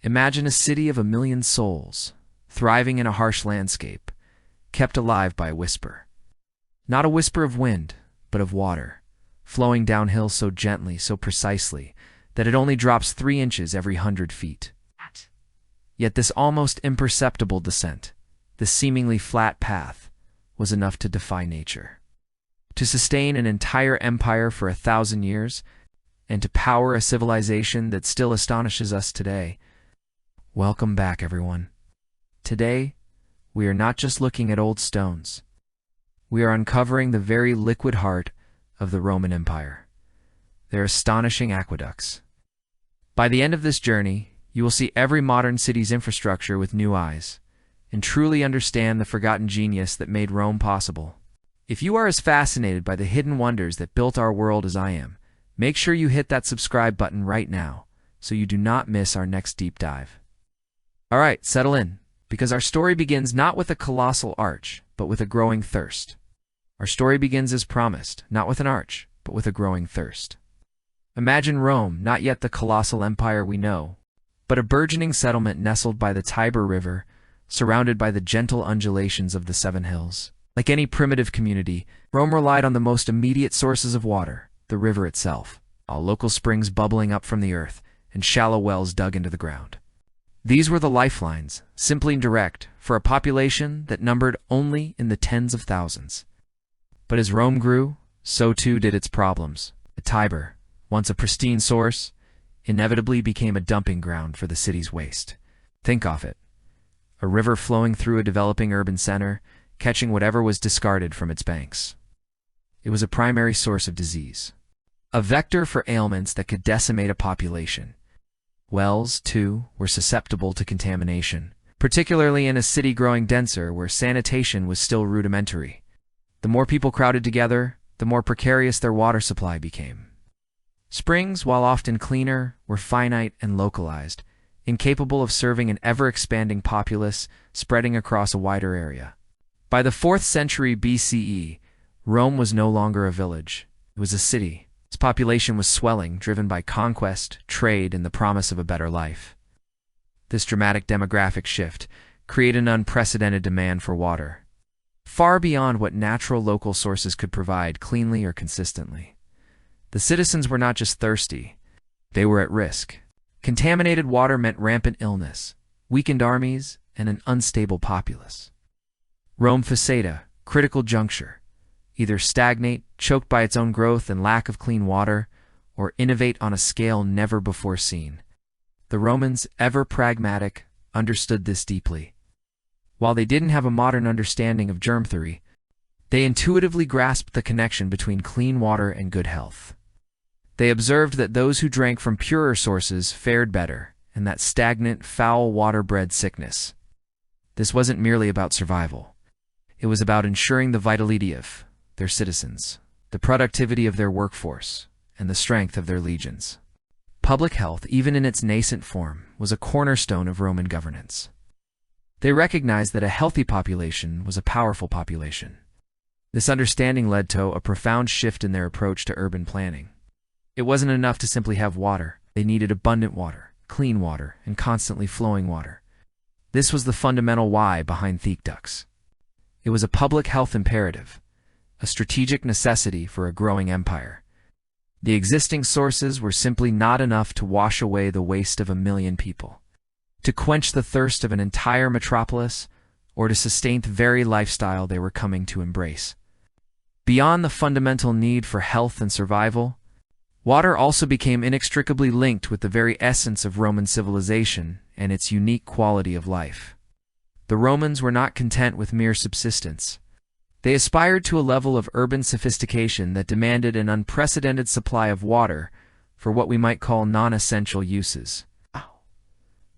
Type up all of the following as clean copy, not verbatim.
Imagine a city of 1 million souls, thriving in a harsh landscape, kept alive by a whisper. Not a whisper of wind, but of water, flowing downhill so gently, so precisely, that it only drops 3 inches every 100 feet. Yet this almost imperceptible descent, this seemingly flat path, was enough to defy nature. To sustain an entire empire for 1,000 years, and to power a civilization that still astonishes us today. Welcome back, everyone. Today, we are not just looking at old stones. We are uncovering the very liquid heart of the Roman Empire, their astonishing aqueducts. By the end of this journey, you will see every modern city's infrastructure with new eyes, and truly understand the forgotten genius that made Rome possible. If you are as fascinated by the hidden wonders that built our world as I am, make sure you hit that subscribe button right now, so you do not miss our next deep dive. Alright, settle in, because our story begins not with a colossal arch, but with a growing thirst. Our story begins as promised, not with an arch, but with a growing thirst. Imagine Rome, not yet the colossal empire we know, but a burgeoning settlement nestled by the Tiber River, surrounded by the gentle undulations of the 7 hills. Like any primitive community, Rome relied on the most immediate sources of water, the river itself, all local springs bubbling up from the earth, and shallow wells dug into the ground. These were the lifelines, simply and direct, for a population that numbered only in the tens of thousands. But as Rome grew, so too did its problems. The Tiber, once a pristine source, inevitably became a dumping ground for the city's waste. Think of it. A river flowing through a developing urban center, catching whatever was discarded from its banks. It was a primary source of disease, a vector for ailments that could decimate a population. Wells, too, were susceptible to contamination, particularly in a city growing denser where sanitation was still rudimentary. The more people crowded together, the more precarious their water supply became. Springs, while often cleaner, were finite and localized, incapable of serving an ever-expanding populace spreading across a wider area. By the 4th century BCE, Rome was no longer a village. It was a city. Its population was swelling, driven by conquest, trade, and the promise of a better life. This dramatic demographic shift created an unprecedented demand for water, far beyond what natural local sources could provide cleanly or consistently. The citizens were not just thirsty, they were at risk. Contaminated water meant rampant illness, weakened armies, and an unstable populace. Rome faced a critical juncture: either stagnate, choked by its own growth and lack of clean water, or innovate on a scale never before seen. The Romans, ever pragmatic, understood this deeply. While they didn't have a modern understanding of germ theory, they intuitively grasped the connection between clean water and good health. They observed that those who drank from purer sources fared better, and that stagnant, foul water bred sickness. This wasn't merely about survival. It was about ensuring the vitality of their citizens, the productivity of their workforce, and the strength of their legions. Public health, even in its nascent form, was a cornerstone of Roman governance. They recognized that a healthy population was a powerful population. This understanding led to a profound shift in their approach to urban planning. It wasn't enough to simply have water. They needed abundant water, clean water, and constantly flowing water. This was the fundamental why behind aqueducts. It was a public health imperative, a strategic necessity for a growing empire. The existing sources were simply not enough to wash away the waste of 1 million people, to quench the thirst of an entire metropolis, or to sustain the very lifestyle they were coming to embrace. Beyond the fundamental need for health and survival, water also became inextricably linked with the very essence of Roman civilization and its unique quality of life. The Romans were not content with mere subsistence. They aspired to a level of urban sophistication that demanded an unprecedented supply of water for what we might call non-essential uses.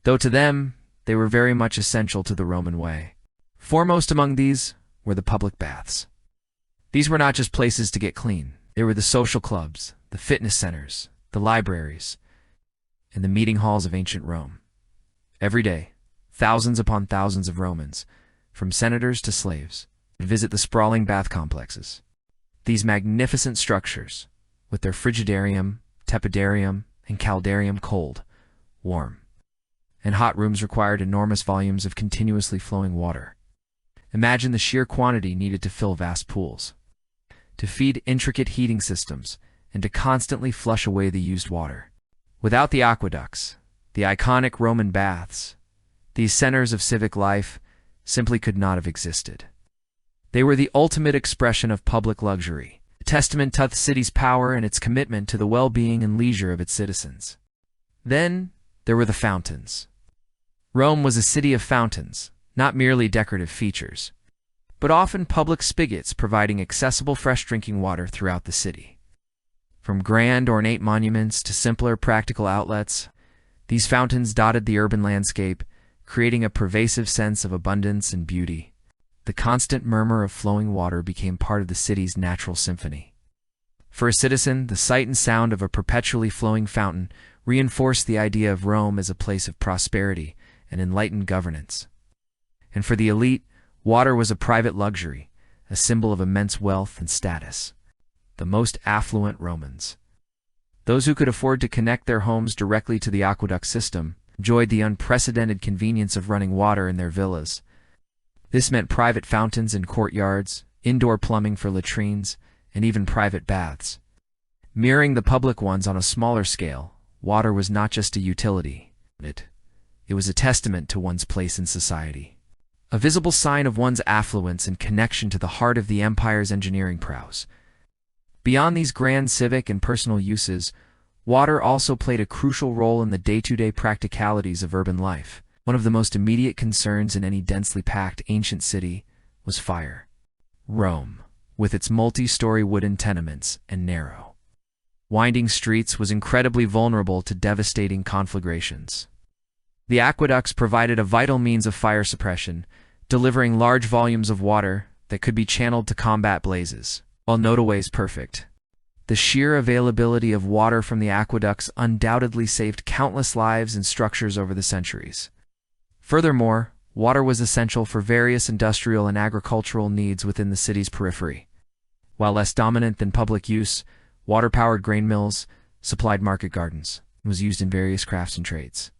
Though to them, they were very much essential to the Roman way. Foremost among these were the public baths. These were not just places to get clean. They were the social clubs, the fitness centers, the libraries, and the meeting halls of ancient Rome. Every day, thousands upon thousands of Romans, from senators to slaves, would visit the sprawling bath complexes. These magnificent structures, with their frigidarium, tepidarium, and caldarium cold, warm, and hot rooms required enormous volumes of continuously flowing water. Imagine the sheer quantity needed to fill vast pools, to feed intricate heating systems, and to constantly flush away the used water. Without the aqueducts, the iconic Roman baths, these centers of civic life simply could not have existed. They were the ultimate expression of public luxury, a testament to the city's power and its commitment to the well-being and leisure of its citizens. Then, there were the fountains. Rome was a city of fountains, not merely decorative features, but often public spigots providing accessible fresh drinking water throughout the city. From grand, ornate monuments to simpler, practical outlets, these fountains dotted the urban landscape, creating a pervasive sense of abundance and beauty. The constant murmur of flowing water became part of the city's natural symphony. For a citizen, the sight and sound of a perpetually flowing fountain reinforced the idea of Rome as a place of prosperity and enlightened governance. And for the elite, water was a private luxury, a symbol of immense wealth and status. The most affluent Romans, those who could afford to connect their homes directly to the aqueduct system, enjoyed the unprecedented convenience of running water in their villas. This meant private fountains in courtyards, indoor plumbing for latrines, and even private baths. Mirroring the public ones on a smaller scale, water was not just a utility. It was a testament to one's place in society, a visible sign of one's affluence and connection to the heart of the empire's engineering prowess. Beyond these grand civic and personal uses, water also played a crucial role in the day-to-day practicalities of urban life. One of the most immediate concerns in any densely packed ancient city was fire. Rome, with its multi-story wooden tenements and narrow, winding streets, was incredibly vulnerable to devastating conflagrations. The aqueducts provided a vital means of fire suppression, delivering large volumes of water that could be channeled to combat blazes. While no two ways perfect, the sheer availability of water from the aqueducts undoubtedly saved countless lives and structures over the centuries. Furthermore, water was essential for various industrial and agricultural needs within the city's periphery. While less dominant than public use, water-powered grain mills supplied market gardens and was used in various crafts and trades.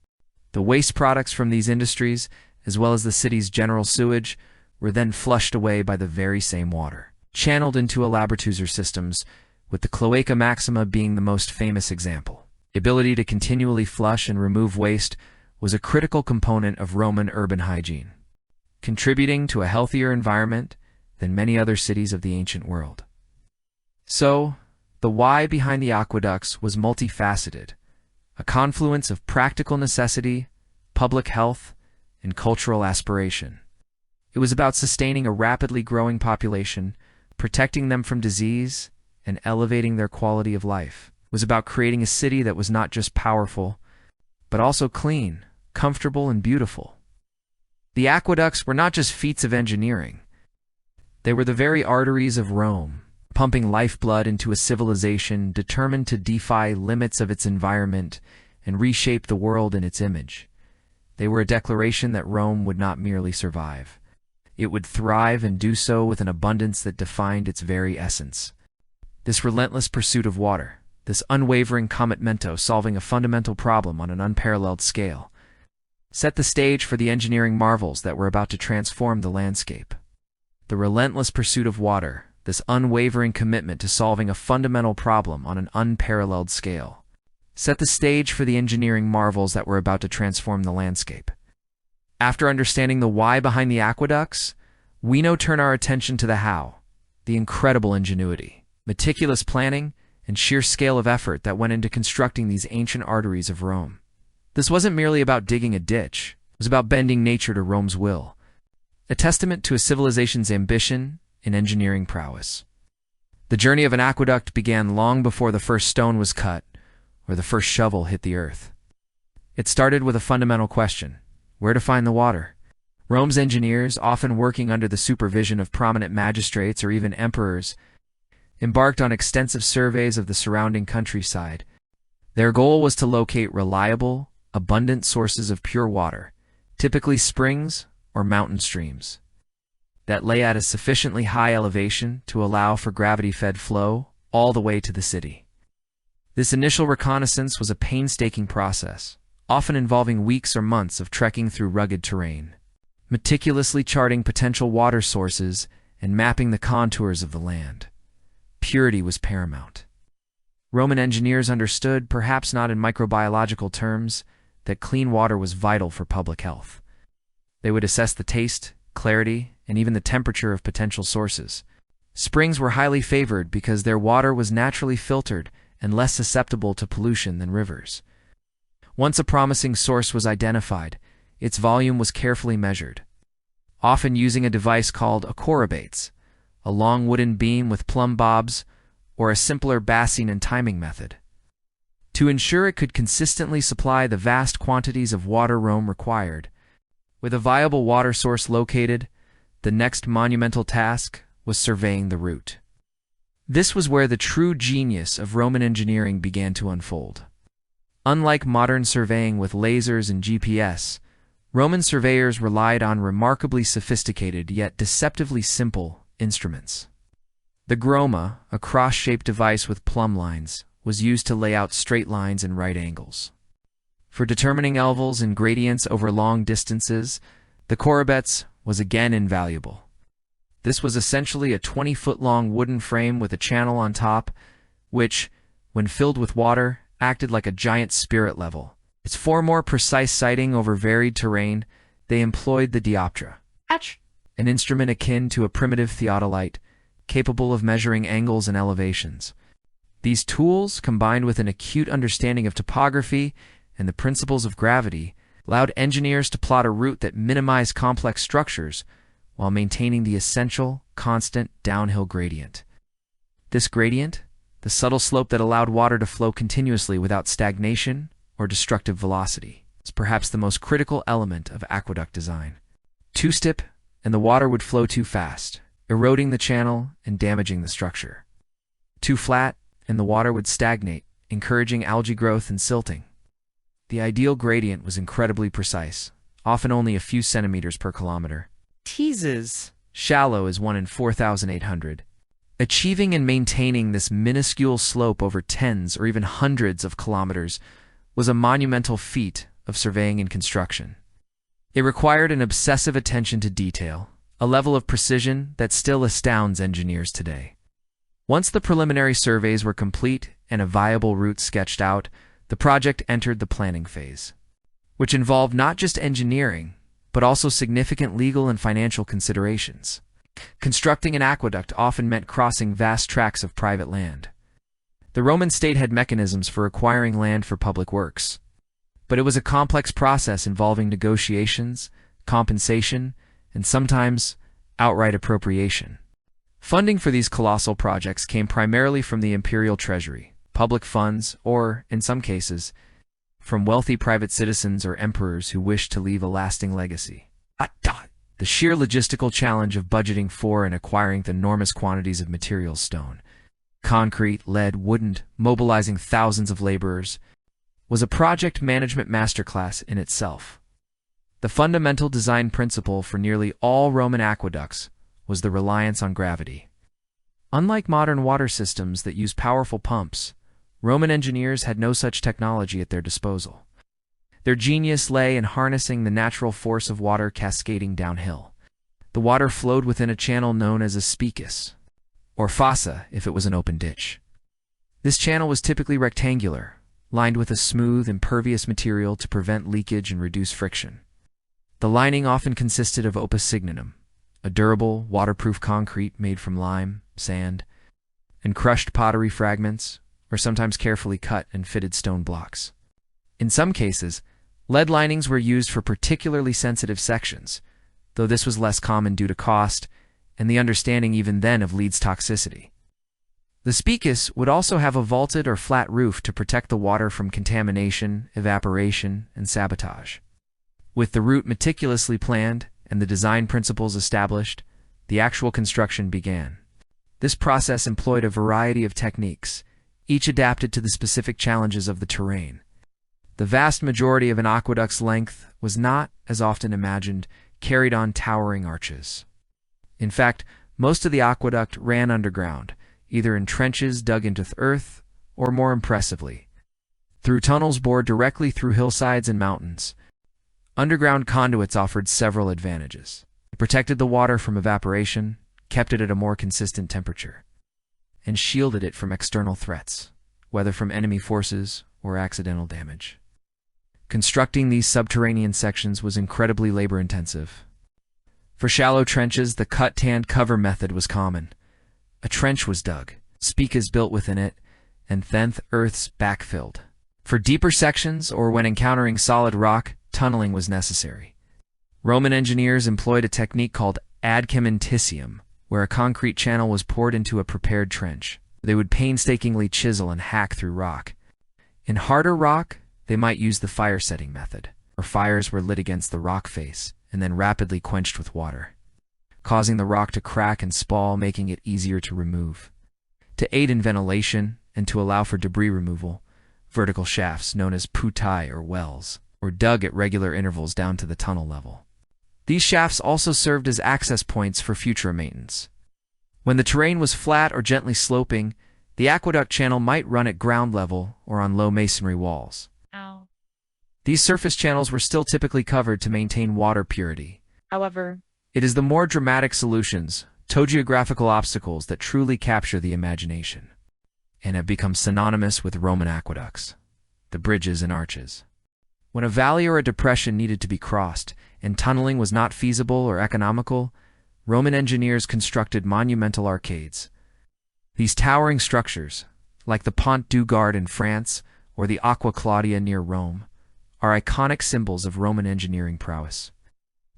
The waste products from these industries, as well as the city's general sewage, were then flushed away by the very same water, channeled into elaboratuser systems, with the cloaca maxima being the most famous example. The ability to continually flush and remove waste was a critical component of Roman urban hygiene, contributing to a healthier environment than many other cities of the ancient world. So, the why behind the aqueducts was multifaceted, a confluence of practical necessity, public health, and cultural aspiration. It was about sustaining a rapidly growing population, protecting them from disease, and elevating their quality of life. It was about creating a city that was not just powerful, but also clean, comfortable, and beautiful. The aqueducts were not just feats of engineering. They were the very arteries of Rome, pumping lifeblood into a civilization determined to defy limits of its environment and reshape the world in its image. They were a declaration that Rome would not merely survive. It would thrive and do so with an abundance that defined its very essence. This relentless pursuit of water, this unwavering commitmento solving a fundamental problem on an unparalleled scale, set the stage for the engineering marvels that were about to transform the landscape. The relentless pursuit of water, this unwavering commitment to solving a fundamental problem on an unparalleled scale, set the stage for the engineering marvels that were about to transform the landscape. After understanding the why behind the aqueducts, we now turn our attention to the how, the incredible ingenuity, meticulous planning, and sheer scale of effort that went into constructing these ancient arteries of Rome. This wasn't merely about digging a ditch, it was about bending nature to Rome's will, a testament to a civilization's ambition and engineering prowess. The journey of an aqueduct began long before the first stone was cut or the first shovel hit the earth. It started with a fundamental question: where to find the water? Rome's engineers, often working under the supervision of prominent magistrates or even emperors, embarked on extensive surveys of the surrounding countryside. Their goal was to locate reliable, abundant sources of pure water, typically springs or mountain streams, that lay at a sufficiently high elevation to allow for gravity-fed flow all the way to the city. This initial reconnaissance was a painstaking process, often involving weeks or months of trekking through rugged terrain, meticulously charting potential water sources and mapping the contours of the land. Purity was paramount. Roman engineers understood, perhaps not in microbiological terms, that clean water was vital for public health. They would assess the taste, clarity, and even the temperature of potential sources. Springs were highly favored because their water was naturally filtered and less susceptible to pollution than rivers. Once a promising source was identified, its volume was carefully measured, often using a device called aqueducts, a long wooden beam with plumb bobs, or a simpler bassing and timing method. To ensure it could consistently supply the vast quantities of water Rome required, with a viable water source located, the next monumental task was surveying the route. This was where the true genius of Roman engineering began to unfold. Unlike modern surveying with lasers and GPS, Roman surveyors relied on remarkably sophisticated yet deceptively simple instruments. The groma, a cross-shaped device with plumb lines, was used to lay out straight lines and right angles. For determining levels and gradients over long distances, the corbets was again invaluable. This was essentially a 20-foot-long wooden frame with a channel on top, which, when filled with water, acted like a giant spirit level. It's for more precise sighting over varied terrain, they employed the dioptra, an instrument akin to a primitive theodolite, capable of measuring angles and elevations. These tools, combined with an acute understanding of topography and the principles of gravity, allowed engineers to plot a route that minimized complex structures while maintaining the essential, constant downhill gradient. This gradient, the subtle slope that allowed water to flow continuously without stagnation or destructive velocity, is perhaps the most critical element of aqueduct design. Too steep, and the water would flow too fast, eroding the channel and damaging the structure. Too flat, and the water would stagnate, encouraging algae growth and silting. The ideal gradient was incredibly precise, often only a few centimeters per kilometer. Teases. Shallow is 1 in 4,800. Achieving and maintaining this minuscule slope over tens or even hundreds of kilometers was a monumental feat of surveying and construction. It required an obsessive attention to detail, a level of precision that still astounds engineers today. Once the preliminary surveys were complete and a viable route sketched out, the project entered the planning phase, which involved not just engineering, but also significant legal and financial considerations. Constructing an aqueduct often meant crossing vast tracts of private land. The Roman state had mechanisms for acquiring land for public works, but it was a complex process involving negotiations, compensation, and sometimes outright appropriation. Funding for these colossal projects came primarily from the imperial treasury, public funds, or, in some cases, from wealthy private citizens or emperors who wished to leave a lasting legacy. The sheer logistical challenge of budgeting for and acquiring the enormous quantities of materials, stone, concrete, lead, wooden, mobilizing thousands of laborers, was a project management masterclass in itself. The fundamental design principle for nearly all Roman aqueducts was the reliance on gravity. Unlike modern water systems that use powerful pumps, Roman engineers had no such technology at their disposal. Their genius lay in harnessing the natural force of water cascading downhill. The water flowed within a channel known as a spicus, or fossa if it was an open ditch. This channel was typically rectangular, lined with a smooth, impervious material to prevent leakage and reduce friction. The lining often consisted of opus signinum, a durable, waterproof concrete made from lime, sand, and crushed pottery fragments, or sometimes carefully cut and fitted stone blocks. In some cases, lead linings were used for particularly sensitive sections, though this was less common due to cost and the understanding even then of lead's toxicity. The spicus would also have a vaulted or flat roof to protect the water from contamination, evaporation, and sabotage. With the route meticulously planned and the design principles established, the actual construction began. This process employed a variety of techniques, each adapted to the specific challenges of the terrain. The vast majority of an aqueduct's length was not, as often imagined, carried on towering arches. In fact, most of the aqueduct ran underground, either in trenches dug into the earth, or more impressively, through tunnels bored directly through hillsides and mountains. Underground conduits offered several advantages. It protected the water from evaporation, kept it at a more consistent temperature, and shielded it from external threats, whether from enemy forces or accidental damage. Constructing these subterranean sections was incredibly labor-intensive. For shallow trenches, the cut-tanned-cover method was common. A trench was dug, spikas built within it, and then earths backfilled. For deeper sections, or when encountering solid rock, tunneling was necessary. Roman engineers employed a technique called adcementitium, where a concrete channel was poured into a prepared trench. They would painstakingly chisel and hack through rock. In harder rock, they might use the fire-setting method, where fires were lit against the rock face and then rapidly quenched with water, causing the rock to crack and spall, making it easier to remove. To aid in ventilation and to allow for debris removal, vertical shafts known as putai or wells were dug at regular intervals down to the tunnel level. These shafts also served as access points for future maintenance. When the terrain was flat or gently sloping, the aqueduct channel might run at ground level or on low masonry walls. Ow. These surface channels were still typically covered to maintain water purity. However, It is the more dramatic solutions, togeographical obstacles, that truly capture the imagination and have become synonymous with Roman aqueducts, the bridges and arches. When a valley or a depression needed to be crossed and tunneling was not feasible or economical, Roman engineers constructed monumental arcades. These towering structures, like the Pont du Gard in France or the Aqua Claudia near Rome, are iconic symbols of Roman engineering prowess.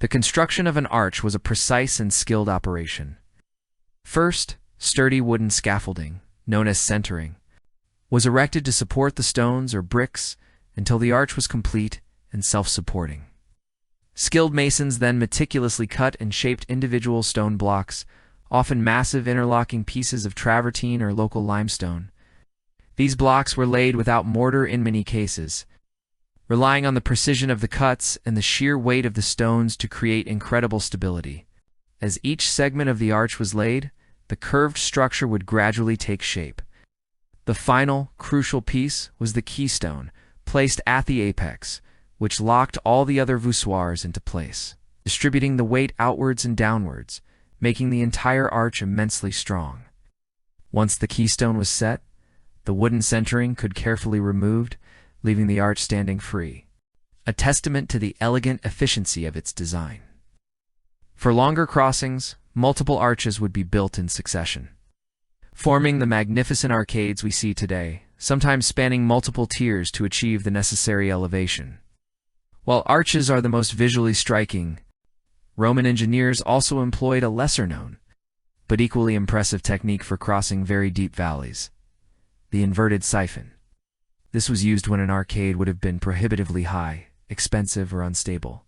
The construction of an arch was a precise and skilled operation. First, sturdy wooden scaffolding, known as centering, was erected to support the stones or bricks until the arch was complete and self-supporting. Skilled masons then meticulously cut and shaped individual stone blocks, often massive interlocking pieces of travertine or local limestone. These blocks were laid without mortar in many cases, relying on the precision of the cuts and the sheer weight of the stones to create incredible stability. As each segment of the arch was laid, the curved structure would gradually take shape. The final, crucial piece was the keystone, placed at the apex, which locked all the other voussoirs into place, distributing the weight outwards and downwards, making the entire arch immensely strong. Once the keystone was set, the wooden centering could carefully be removed, leaving the arch standing free, a testament to the elegant efficiency of its design. For longer crossings, multiple arches would be built in succession, forming the magnificent arcades we see today, sometimes spanning multiple tiers to achieve the necessary elevation. While arches are the most visually striking, Roman engineers also employed a lesser-known, but equally impressive technique for crossing very deep valleys: the inverted siphon. This was used when an arcade would have been prohibitively high, expensive, or unstable.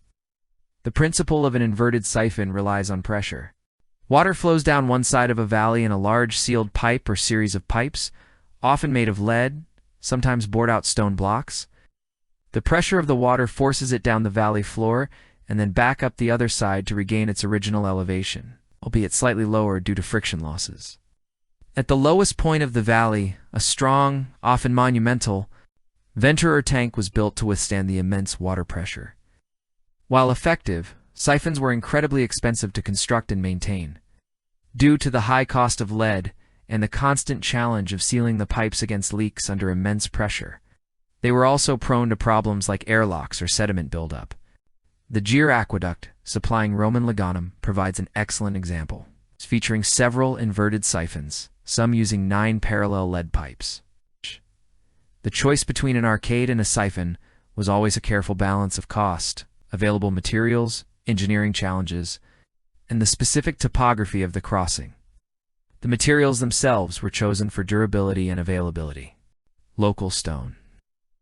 The principle of an inverted siphon relies on pressure. Water flows down one side of a valley in a large sealed pipe or series of pipes, often made of lead, sometimes bored-out stone blocks. The pressure of the water forces it down the valley floor and then back up the other side to regain its original elevation, albeit slightly lower due to friction losses. At the lowest point of the valley, a strong, often monumental, venter or tank was built to withstand the immense water pressure. While effective, siphons were incredibly expensive to construct and maintain. Due to the high cost of lead and the constant challenge of sealing the pipes against leaks under immense pressure, they were also prone to problems like airlocks or sediment buildup. The Gyr Aqueduct, supplying Roman Leganum, provides an excellent example, featuring several inverted siphons, some using 9 parallel lead pipes. The choice between an arcade and a siphon was always a careful balance of cost, available materials, engineering challenges, and the specific topography of the crossing. The materials themselves were chosen for durability and availability. Local stone,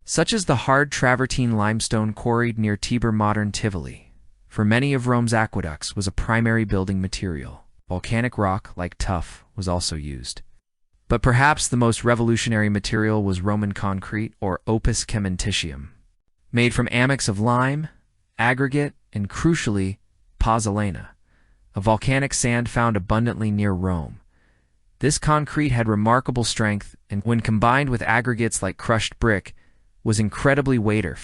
such as the hard travertine limestone quarried near Tibur, modern Tivoli, for many of Rome's aqueducts was a primary building material. Volcanic rock, like tuff, was also used. But perhaps the most revolutionary material was Roman concrete, or opus cementitium, made from amix of lime, aggregate, and crucially, pozzolana, a volcanic sand found abundantly near Rome. This concrete had remarkable strength, and when combined with aggregates like crushed brick, was incredibly weighty,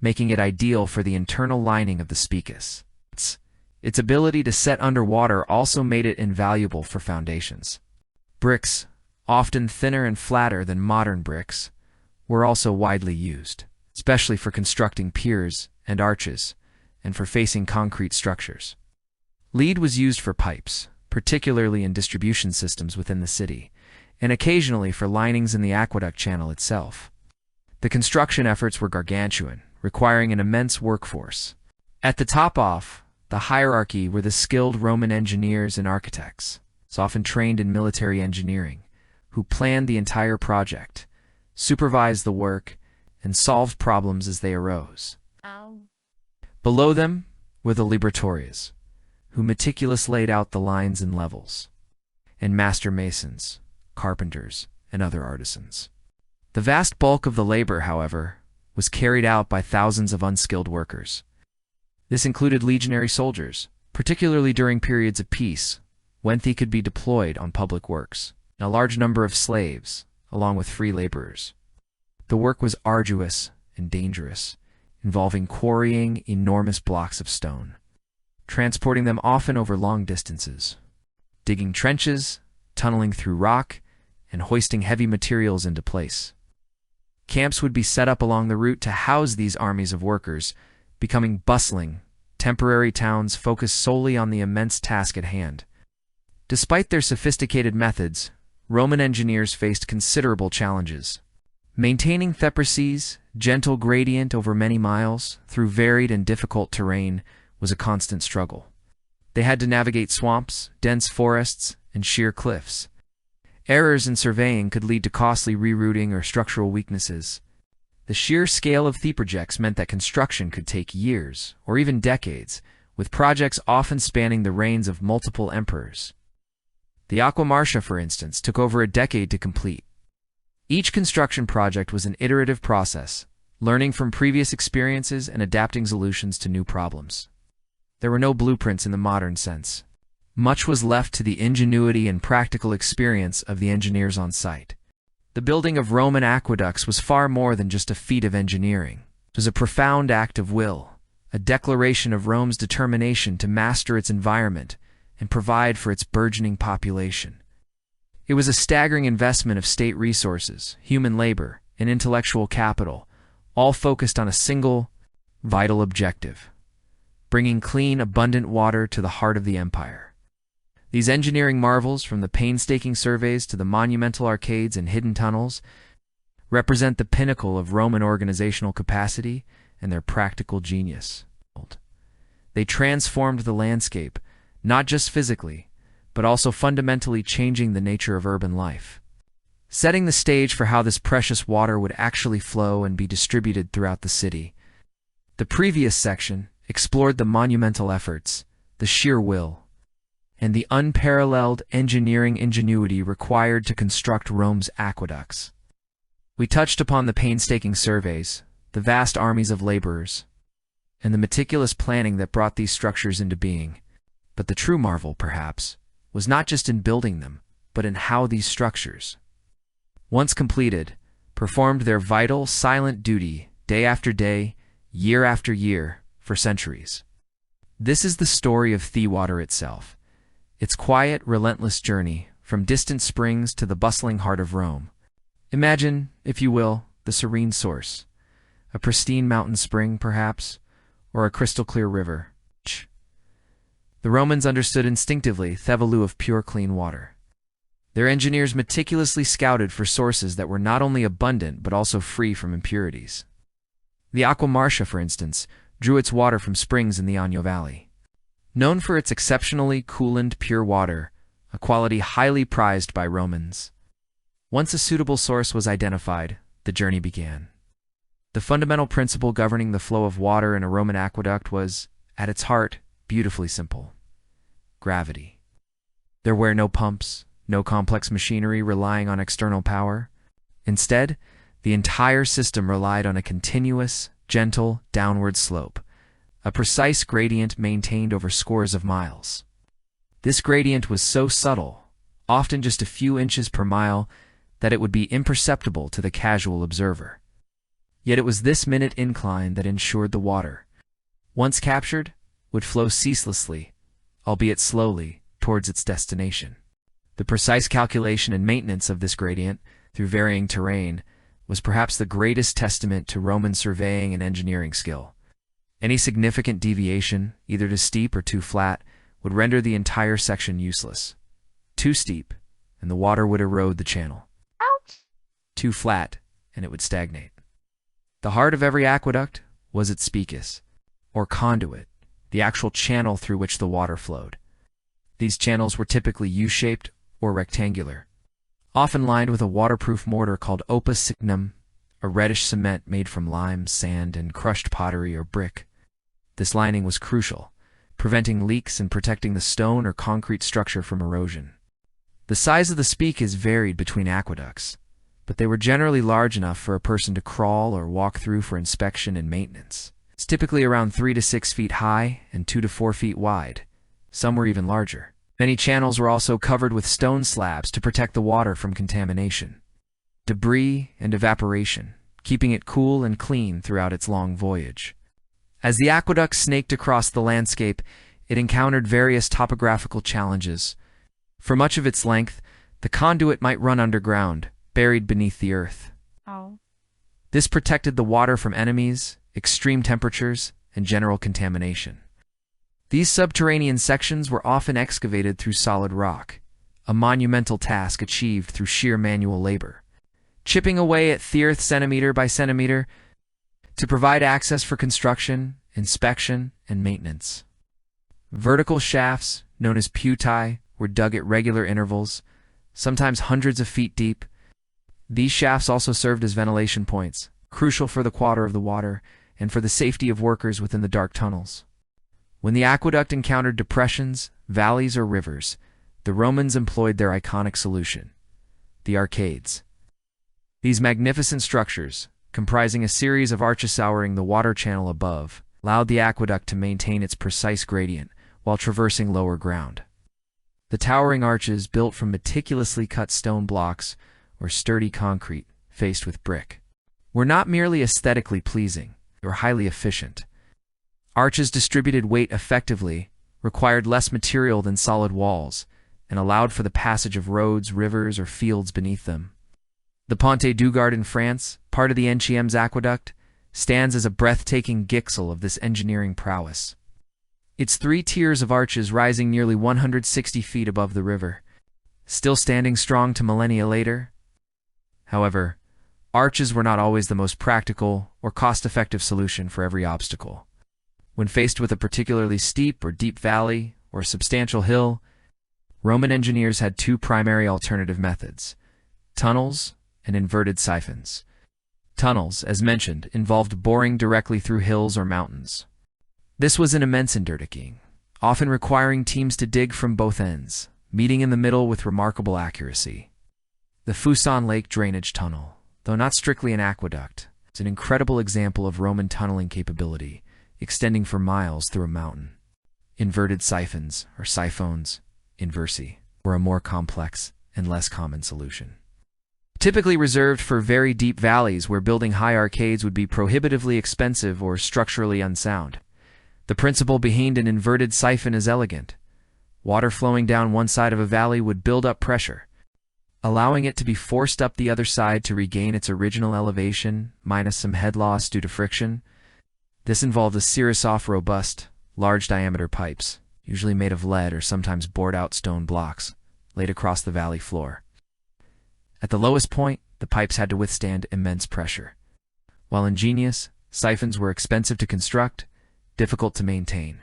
making it ideal for the internal lining of the spikas. Its ability to set underwater also made it invaluable for foundations. Bricks, often thinner and flatter than modern bricks, were also widely used, especially for constructing piers and arches, and for facing concrete structures. Lead was used for pipes, particularly in distribution systems within the city, and occasionally for linings in the aqueduct channel itself. The construction efforts were gargantuan, requiring an immense workforce. At the top of the hierarchy were the skilled Roman engineers and architects, often trained in military engineering, who planned the entire project, supervised the work, and solved problems as they arose. Below them were the laboratorios, who meticulously laid out the lines and levels, and master masons, carpenters, and other artisans. The vast bulk of the labor, however, was carried out by thousands of unskilled workers. This included legionary soldiers, particularly during periods of peace, when they could be deployed on public works, and a large number of slaves, along with free laborers. The work was arduous and dangerous, involving quarrying enormous blocks of stone, transporting them often over long distances, digging trenches, tunneling through rock, and hoisting heavy materials into place. Camps would be set up along the route to house these armies of workers, becoming bustling, temporary towns focused solely on the immense task at hand. Despite their sophisticated methods, Roman engineers faced considerable challenges. Maintaining thepracies, gentle gradient over many miles, through varied and difficult terrain, was a constant struggle. They had to navigate swamps, dense forests, and sheer cliffs. Errors in surveying could lead to costly rerouting or structural weaknesses. The sheer scale of the projects meant that construction could take years, or even decades, with projects often spanning the reigns of multiple emperors. The Aqua Marcia, for instance, took over a decade to complete. Each construction project was an iterative process, learning from previous experiences and adapting solutions to new problems. There were no blueprints in the modern sense. Much was left to the ingenuity and practical experience of the engineers on site. The building of Roman aqueducts was far more than just a feat of engineering. It was a profound act of will, a declaration of Rome's determination to master its environment and provide for its burgeoning population. It was a staggering investment of state resources, human labor, and intellectual capital, all focused on a single, vital objective: bringing clean, abundant water to the heart of the empire. These engineering marvels, from the painstaking surveys to the monumental arcades and hidden tunnels, represent the pinnacle of Roman organizational capacity and their practical genius. They transformed the landscape, not just physically, but also fundamentally changing the nature of urban life, setting the stage for how this precious water would actually flow and be distributed throughout the city. The previous section explored the monumental efforts, the sheer will, and the unparalleled engineering ingenuity required to construct Rome's aqueducts. We touched upon the painstaking surveys, the vast armies of laborers, and the meticulous planning that brought these structures into being. But the true marvel, perhaps, was not just in building them, but in how these structures, once completed, performed their vital, silent duty day after day, year after year, for centuries. This is the story of the water itself. Its quiet, relentless journey from distant springs to the bustling heart of Rome. Imagine, if you will, the serene source, a pristine mountain spring, perhaps, or a crystal-clear river. The Romans understood instinctively the value of pure, clean water. Their engineers meticulously scouted for sources that were not only abundant but also free from impurities. The Aqua Marcia, for instance, drew its water from springs in the Anio Valley. Known for its exceptionally coolant, pure water, a quality highly prized by Romans. Once a suitable source was identified, the journey began. The fundamental principle governing the flow of water in a Roman aqueduct was, at its heart, beautifully simple: gravity. There were no pumps, no complex machinery relying on external power. Instead, the entire system relied on a continuous, gentle, downward slope, a precise gradient maintained over scores of miles. This gradient was so subtle, often just a few inches per mile, that it would be imperceptible to the casual observer. Yet it was this minute incline that ensured the water, once captured, would flow ceaselessly, albeit slowly, towards its destination. The precise calculation and maintenance of this gradient, through varying terrain, was perhaps the greatest testament to Roman surveying and engineering skill. Any significant deviation, either too steep or too flat, would render the entire section useless. Too steep, and the water would erode the channel. Ouch! Too flat, and it would stagnate. The heart of every aqueduct was its spicus, or conduit, the actual channel through which the water flowed. These channels were typically U-shaped or rectangular, often lined with a waterproof mortar called opus signum, a reddish cement made from lime, sand, and crushed pottery or brick. This lining was crucial, preventing leaks and protecting the stone or concrete structure from erosion. The size of the spicus varied between aqueducts, but they were generally large enough for a person to crawl or walk through for inspection and maintenance. It's typically around 3 to 6 feet high and 2 to 4 feet wide. Some were even larger. Many channels were also covered with stone slabs to protect the water from contamination, debris, and evaporation, keeping it cool and clean throughout its long voyage. As the aqueduct snaked across the landscape, it encountered various topographical challenges. For much of its length, the conduit might run underground, buried beneath the earth. Oh. This protected the water from enemies, extreme temperatures, and general contamination. These subterranean sections were often excavated through solid rock, a monumental task achieved through sheer manual labor, chipping away at the earth centimeter by centimeter to provide access for construction, inspection, and maintenance. Vertical shafts, known as puttae, were dug at regular intervals, sometimes hundreds of feet deep. These shafts also served as ventilation points, crucial for the quality of the water and for the safety of workers within the dark tunnels. When the aqueduct encountered depressions, valleys, or rivers, the Romans employed their iconic solution, the arcades. These magnificent structures, comprising a series of arches souring the water channel above, allowed the aqueduct to maintain its precise gradient while traversing lower ground. The towering arches, built from meticulously cut stone blocks or sturdy concrete faced with brick, were not merely aesthetically pleasing, they were highly efficient. Arches distributed weight effectively, required less material than solid walls, and allowed for the passage of roads, rivers, or fields beneath them. The Ponte du Gard in France, part of the Antiquity aqueduct, stands as a breathtaking gixel of this engineering prowess. Its 3 tiers of arches rising nearly 160 feet above the river, still standing strong to millennia later. However, arches were not always the most practical or cost-effective solution for every obstacle. When faced with a particularly steep or deep valley or substantial hill, Roman engineers had 2 primary alternative methods: tunnels and inverted siphons. Tunnels, as mentioned, involved boring directly through hills or mountains. This was an immense undertaking, often requiring teams to dig from both ends, meeting in the middle with remarkable accuracy. The Fuson Lake Drainage Tunnel, though not strictly an aqueduct, is an incredible example of Roman tunneling capability, extending for miles through a mountain. Inverted siphons, or siphons, inversi, were a more complex and less common solution. Typically reserved for very deep valleys where building high arcades would be prohibitively expensive or structurally unsound. The principle behind an inverted siphon is elegant. Water flowing down one side of a valley would build up pressure, allowing it to be forced up the other side to regain its original elevation, minus some head loss due to friction. This involved a series of robust, large-diameter pipes, usually made of lead or sometimes bored-out stone blocks, laid across the valley floor. At the lowest point, the pipes had to withstand immense pressure. While ingenious, siphons were expensive to construct, difficult to maintain,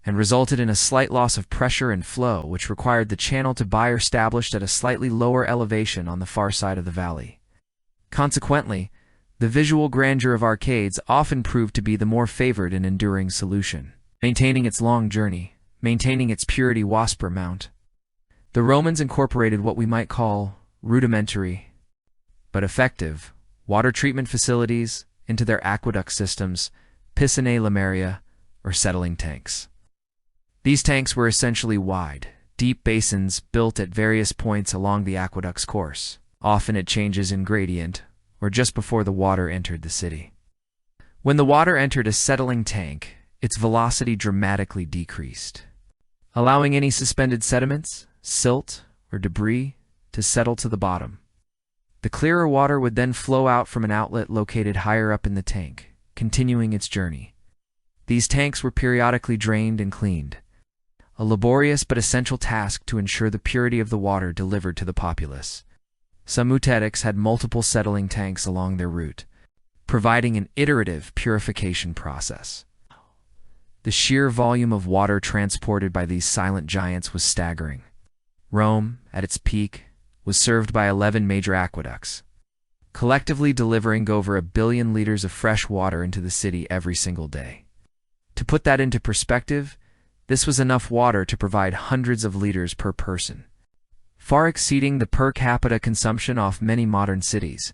and resulted in a slight loss of pressure and flow, which required the channel to be established at a slightly lower elevation on the far side of the valley. Consequently, the visual grandeur of arcades often proved to be the more favored and enduring solution, maintaining its long journey, maintaining its purity wasper mount. The Romans incorporated what we might call rudimentary, but effective, water treatment facilities into their aqueduct systems, piscinae limaria, or settling tanks. These tanks were essentially wide, deep basins built at various points along the aqueduct's course, often at changes in gradient or just before the water entered the city. When the water entered a settling tank, its velocity dramatically decreased, allowing any suspended sediments, silt, or debris to settle to the bottom. The clearer water would then flow out from an outlet located higher up in the tank, continuing its journey. These tanks were periodically drained and cleaned, a laborious but essential task to ensure the purity of the water delivered to the populace. Some aqueducts had multiple settling tanks along their route, providing an iterative purification process. The sheer volume of water transported by these silent giants was staggering. Rome, at its peak, was served by 11 major aqueducts, collectively delivering over 1 billion liters of fresh water into the city every single day. To put that into perspective, this was enough water to provide hundreds of liters per person, far exceeding the per capita consumption of many modern cities.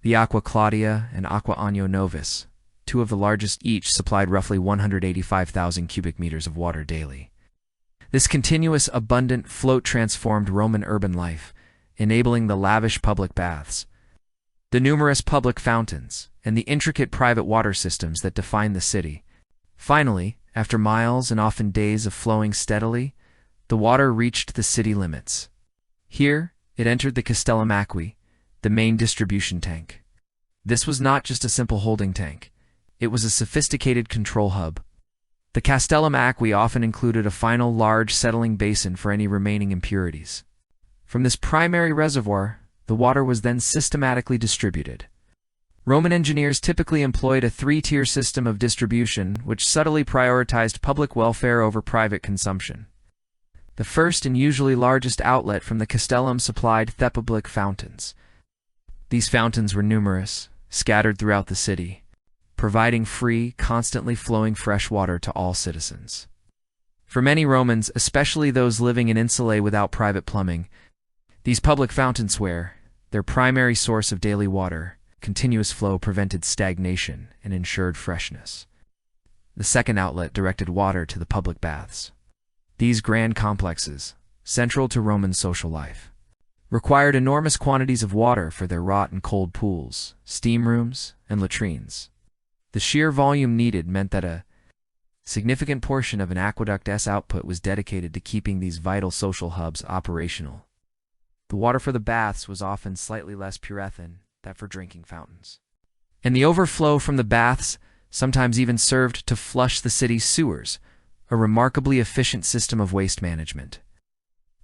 The Aqua Claudia and Aqua Agno Novus, two of the largest each, supplied roughly 185,000 cubic meters of water daily. This continuous, abundant float transformed Roman urban life, enabling the lavish public baths, the numerous public fountains, and the intricate private water systems that define the city. Finally, after miles and often days of flowing steadily, the water reached the city limits. Here, it entered the Castellum Aquae, the main distribution tank. This was not just a simple holding tank. It was a sophisticated control hub. The Castellum Aquae often included a final large settling basin for any remaining impurities. From this primary reservoir, the water was then systematically distributed. Roman engineers typically employed a 3-tier system of distribution which subtly prioritized public welfare over private consumption. The first and usually largest outlet from the Castellum supplied thepublic fountains. These fountains were numerous, scattered throughout the city, providing free, constantly flowing fresh water to all citizens. For many Romans, especially those living in insulae without private plumbing, these public fountains were their primary source of daily water. Continuous flow prevented stagnation and ensured freshness. The second outlet directed water to the public baths. These grand complexes, central to Roman social life, required enormous quantities of water for their hot and cold pools, steam rooms, and latrines. The sheer volume needed meant that a significant portion of an aqueduct's output was dedicated to keeping these vital social hubs operational. The water for the baths was often slightly less pure than that for drinking fountains, and the overflow from the baths sometimes even served to flush the city's sewers, a remarkably efficient system of waste management.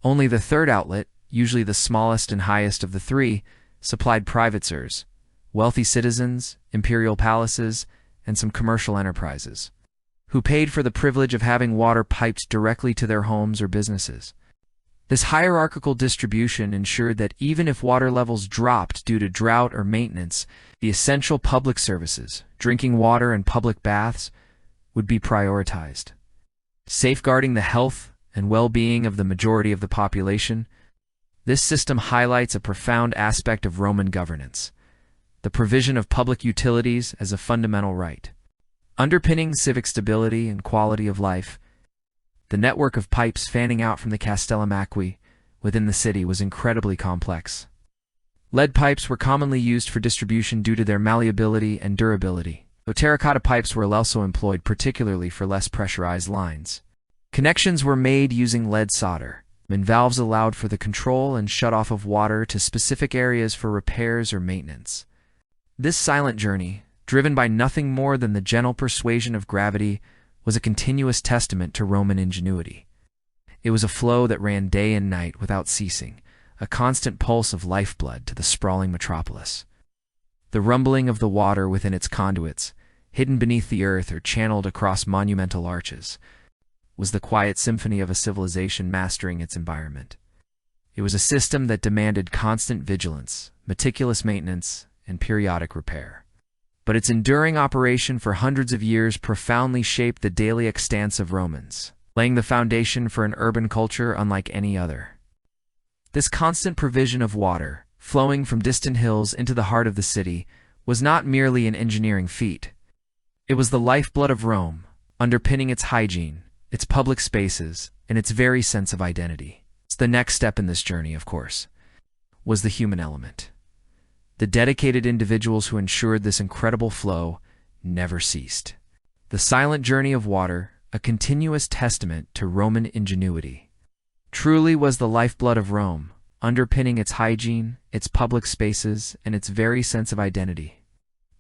Only the third outlet, usually the smallest and highest of the three, supplied private sewers, wealthy citizens, imperial palaces, and some commercial enterprises, who paid for the privilege of having water piped directly to their homes or businesses. This hierarchical distribution ensured that even if water levels dropped due to drought or maintenance, the essential public services, drinking water and public baths, would be prioritized. Safeguarding the health and well-being of the majority of the population, this system highlights a profound aspect of Roman governance: the provision of public utilities as a fundamental right. Underpinning civic stability and quality of life, the network of pipes fanning out from the Castellum Aquae within the city was incredibly complex. Lead pipes were commonly used for distribution due to their malleability and durability, though terracotta pipes were also employed particularly for less pressurized lines. Connections were made using lead solder, and valves allowed for the control and shut-off of water to specific areas for repairs or maintenance. This silent journey, driven by nothing more than the gentle persuasion of gravity, was a continuous testament to Roman ingenuity. It was a flow that ran day and night without ceasing, a constant pulse of lifeblood to the sprawling metropolis. The rumbling of the water within its conduits, hidden beneath the earth or channeled across monumental arches, was the quiet symphony of a civilization mastering its environment. It was a system that demanded constant vigilance, meticulous maintenance, and periodic repair. But its enduring operation for hundreds of years profoundly shaped the daily extents of Romans, laying the foundation for an urban culture unlike any other. This constant provision of water, flowing from distant hills into the heart of the city, was not merely an engineering feat. It was the lifeblood of Rome, underpinning its hygiene, its public spaces, and its very sense of identity. The next step in this journey, of course, was the human element. The dedicated individuals who ensured this incredible flow never ceased. The silent journey of water, a continuous testament to Roman ingenuity, truly was the lifeblood of Rome, underpinning its hygiene, its public spaces, and its very sense of identity.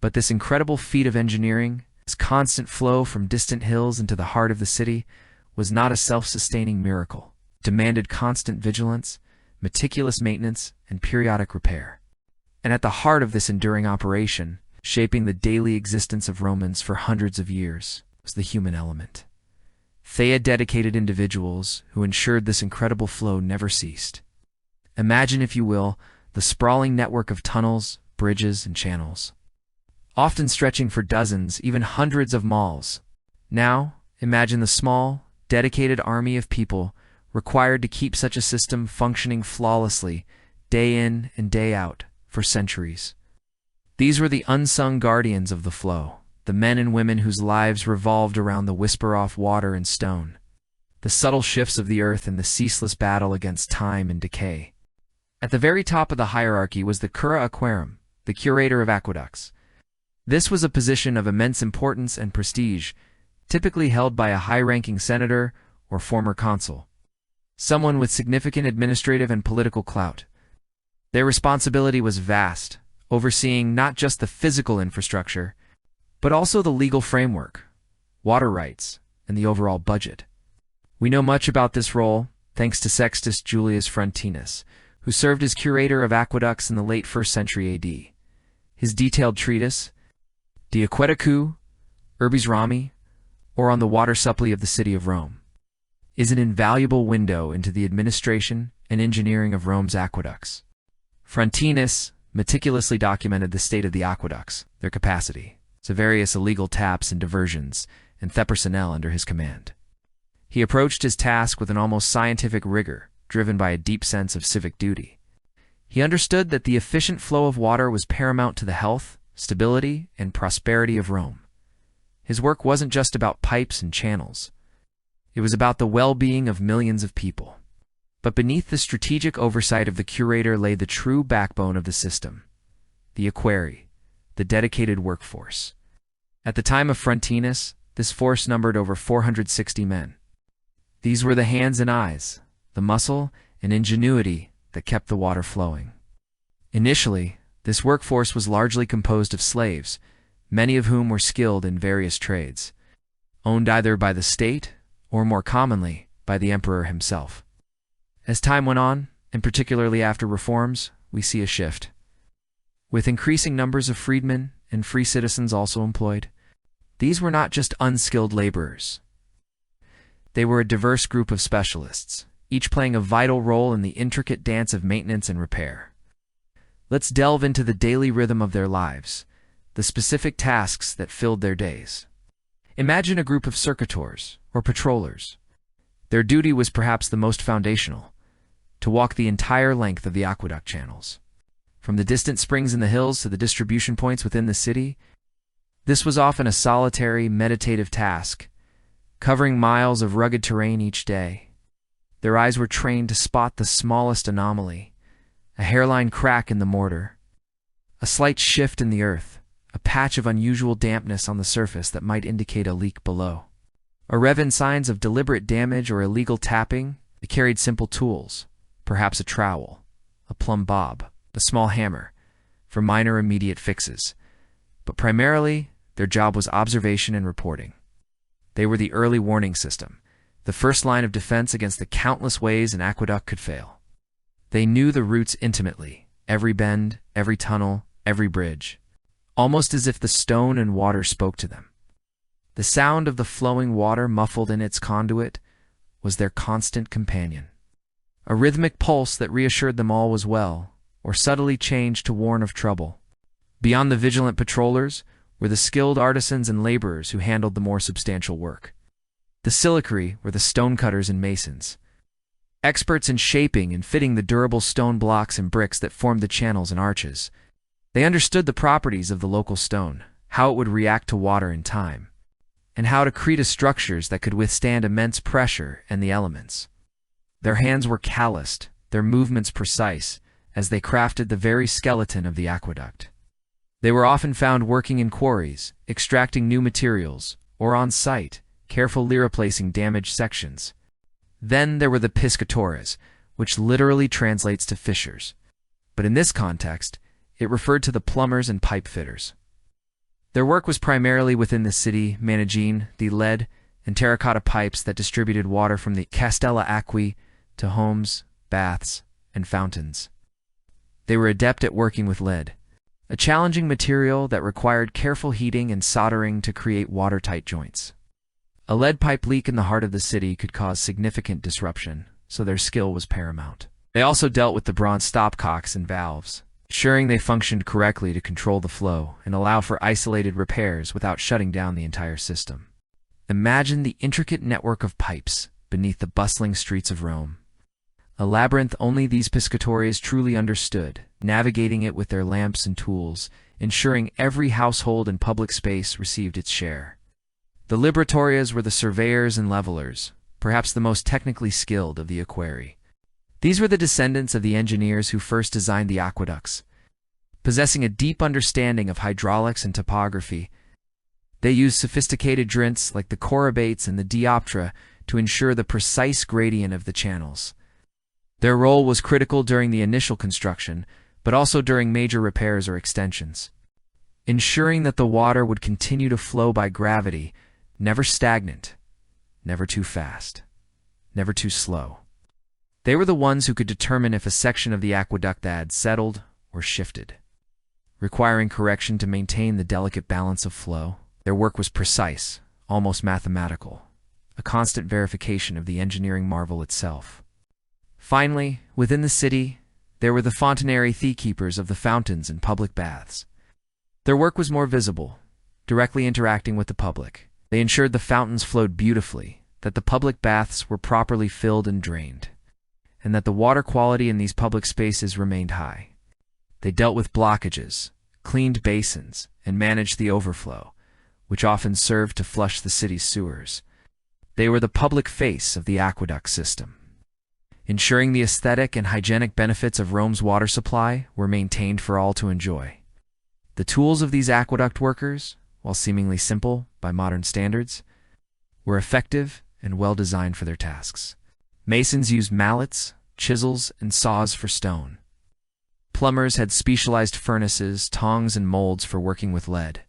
But this incredible feat of engineering, this constant flow from distant hills into the heart of the city, was not a self-sustaining miracle. It demanded constant vigilance, meticulous maintenance, and periodic repair. And at the heart of this enduring operation, shaping the daily existence of Romans for hundreds of years, was the human element. They had dedicated individuals who ensured this incredible flow never ceased. Imagine, if you will, the sprawling network of tunnels, bridges, and channels, often stretching for dozens, even hundreds of miles. Now, imagine the small, dedicated army of people required to keep such a system functioning flawlessly, day in and day out, for centuries. These were the unsung guardians of the flow, the men and women whose lives revolved around the whisper of water and stone, the subtle shifts of the earth and the ceaseless battle against time and decay. At the very top of the hierarchy was the cura aquarum, the curator of aqueducts. This was a position of immense importance and prestige, typically held by a high-ranking senator or former consul, someone with significant administrative and political clout. Their responsibility was vast, overseeing not just the physical infrastructure, but also the legal framework, water rights, and the overall budget. We know much about this role thanks to Sextus Julius Frontinus, who served as curator of aqueducts in the late 1st century AD. His detailed treatise, De Aqueductu Urbis Romi, or On the Water Supply of the City of Rome, is an invaluable window into the administration and engineering of Rome's aqueducts. Frontinus meticulously documented the state of the aqueducts, their capacity, the various illegal taps and diversions, and the personnel under his command. He approached his task with an almost scientific rigor, driven by a deep sense of civic duty. He understood that the efficient flow of water was paramount to the health, stability, and prosperity of Rome. His work wasn't just about pipes and channels. It was about the well-being of millions of people. But beneath the strategic oversight of the curator lay the true backbone of the system, the equerry, the dedicated workforce. At the time of Frontinus, this force numbered over 460 men. These were the hands and eyes, the muscle and ingenuity that kept the water flowing. Initially, this workforce was largely composed of slaves, many of whom were skilled in various trades, owned either by the state or, more commonly, by the emperor himself. As time went on, and particularly after reforms, we see a shift. With increasing numbers of freedmen and free citizens also employed, these were not just unskilled laborers. They were a diverse group of specialists, each playing a vital role in the intricate dance of maintenance and repair. Let's delve into the daily rhythm of their lives, the specific tasks that filled their days. Imagine a group of circuitors, or patrollers. Their duty was perhaps the most foundational, to walk the entire length of the aqueduct channels. From the distant springs in the hills to the distribution points within the city, this was often a solitary, meditative task, covering miles of rugged terrain each day. Their eyes were trained to spot the smallest anomaly, a hairline crack in the mortar, a slight shift in the earth, a patch of unusual dampness on the surface that might indicate a leak below. Or even signs of deliberate damage or illegal tapping. They carried simple tools, perhaps a trowel, a plumb bob, a small hammer, for minor immediate fixes. But primarily, their job was observation and reporting. They were the early warning system, the first line of defense against the countless ways an aqueduct could fail. They knew the routes intimately, every bend, every tunnel, every bridge, almost as if the stone and water spoke to them. The sound of the flowing water muffled in its conduit was their constant companion, a rhythmic pulse that reassured them all was well, or subtly changed to warn of trouble. Beyond the vigilant patrollers were the skilled artisans and laborers who handled the more substantial work. The silicary were the stonecutters and masons, experts in shaping and fitting the durable stone blocks and bricks that formed the channels and arches. They understood the properties of the local stone, how it would react to water and time, and how to create structures that could withstand immense pressure and the elements. Their hands were calloused, their movements precise, as they crafted the very skeleton of the aqueduct. They were often found working in quarries, extracting new materials, or on site, carefully replacing damaged sections. Then there were the piscatores, which literally translates to fishers. But in this context, it referred to the plumbers and pipe fitters. Their work was primarily within the city, managing the lead and terracotta pipes that distributed water from the Castella Aquae to homes, baths, and fountains. They were adept at working with lead, a challenging material that required careful heating and soldering to create watertight joints. A lead pipe leak in the heart of the city could cause significant disruption, so their skill was paramount. They also dealt with the bronze stopcocks and valves, ensuring they functioned correctly to control the flow and allow for isolated repairs without shutting down the entire system. Imagine the intricate network of pipes beneath the bustling streets of Rome. A labyrinth only these piscatores truly understood, navigating it with their lamps and tools, ensuring every household and public space received its share. The liberatorias were the surveyors and levelers, perhaps the most technically skilled of the equerry. These were the descendants of the engineers who first designed the aqueducts. Possessing a deep understanding of hydraulics and topography, they used sophisticated drills like the chorobates and the dioptra to ensure the precise gradient of the channels. Their role was critical during the initial construction, but also during major repairs or extensions, ensuring that the water would continue to flow by gravity, never stagnant, never too fast, never too slow. They were the ones who could determine if a section of the aqueduct had settled or shifted, requiring correction to maintain the delicate balance of flow. Their work was precise, almost mathematical, a constant verification of the engineering marvel itself. Finally, within the city, there were the fontanari keepers of the fountains and public baths. Their work was more visible, directly interacting with the public. They ensured the fountains flowed beautifully, that the public baths were properly filled and drained, and that the water quality in these public spaces remained high. They dealt with blockages, cleaned basins, and managed the overflow, which often served to flush the city's sewers. They were the public face of the aqueduct system, ensuring the aesthetic and hygienic benefits of Rome's water supply were maintained for all to enjoy. The tools of these aqueduct workers, while seemingly simple by modern standards, were effective and well designed for their tasks. Masons used mallets, chisels, and saws for stone. Plumbers had specialized furnaces, tongs, and molds for working with lead.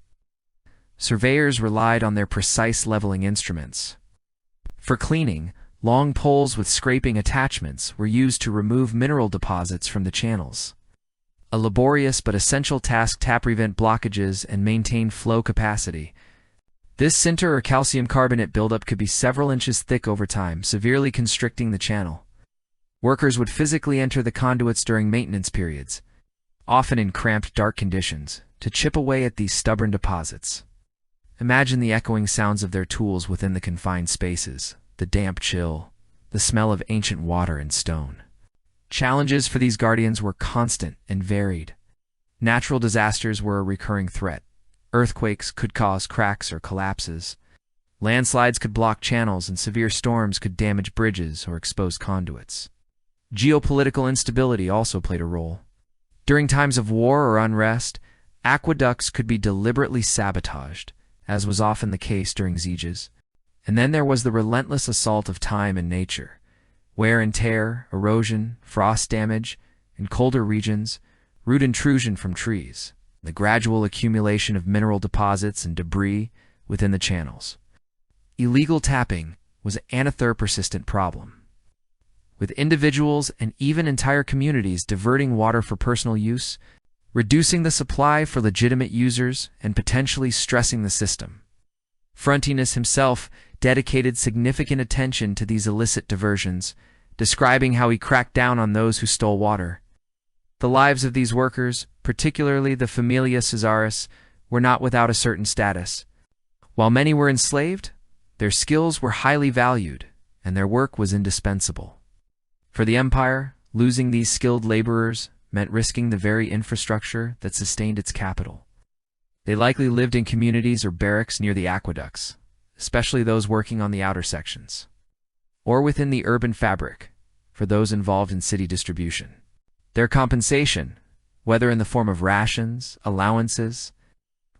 Surveyors relied on their precise leveling instruments. For cleaning, long poles with scraping attachments were used to remove mineral deposits from the channels. A laborious but essential task to prevent blockages and maintain flow capacity. This sinter or calcium carbonate buildup could be several inches thick over time, severely constricting the channel. Workers would physically enter the conduits during maintenance periods, often in cramped, dark conditions, to chip away at these stubborn deposits. Imagine the echoing sounds of their tools within the confined spaces, the damp chill, the smell of ancient water and stone. Challenges for these guardians were constant and varied. Natural disasters were a recurring threat. Earthquakes could cause cracks or collapses. Landslides could block channels, and severe storms could damage bridges or expose conduits. Geopolitical instability also played a role. During times of war or unrest, aqueducts could be deliberately sabotaged, as was often the case during sieges. And then there was the relentless assault of time and nature. Wear and tear, erosion, frost damage, in colder regions, root intrusion from trees, the gradual accumulation of mineral deposits and debris within the channels. Illegal tapping was another persistent problem, with individuals and even entire communities diverting water for personal use, reducing the supply for legitimate users and potentially stressing the system. Frontinus himself dedicated significant attention to these illicit diversions, describing how he cracked down on those who stole water. The lives of these workers, particularly the Familia Caesaris, were not without a certain status. While many were enslaved, their skills were highly valued, and their work was indispensable. For the empire, losing these skilled laborers meant risking the very infrastructure that sustained its capital. They likely lived in communities or barracks near the aqueducts, especially those working on the outer sections, or within the urban fabric, for those involved in city distribution. Their compensation, whether in the form of rations, allowances,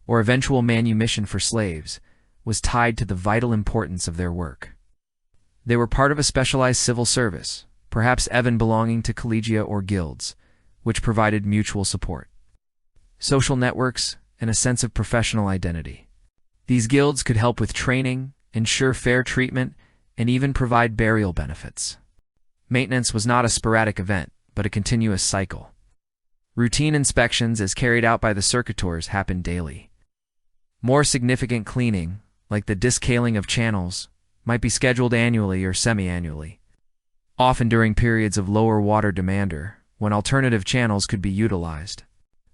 or eventual manumission for slaves, was tied to the vital importance of their work. They were part of a specialized civil service, perhaps even belonging to collegia or guilds, which provided mutual support, social networks, and a sense of professional identity. These guilds could help with training, ensure fair treatment, and even provide burial benefits. Maintenance was not a sporadic event, but a continuous cycle. Routine inspections as carried out by the circuitors happened daily. More significant cleaning, like the discaling of channels, might be scheduled annually or semi-annually, often during periods of lower water demand or when alternative channels could be utilized.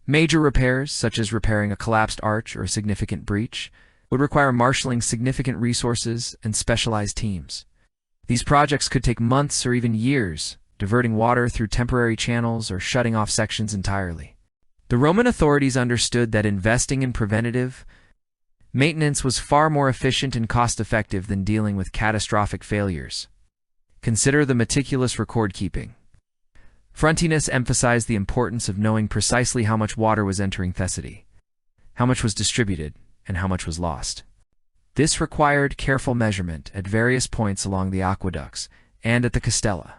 Major repairs, such as repairing a collapsed arch or a significant breach, would require marshaling significant resources and specialized teams. These projects could take months or even years, diverting water through temporary channels or shutting off sections entirely. The Roman authorities understood that investing in preventative maintenance was far more efficient and cost-effective than dealing with catastrophic failures. Consider the meticulous record-keeping. Frontinus emphasized the importance of knowing precisely how much water was entering Thessaly, how much was distributed, and how much was lost. This required careful measurement at various points along the aqueducts and at the castella.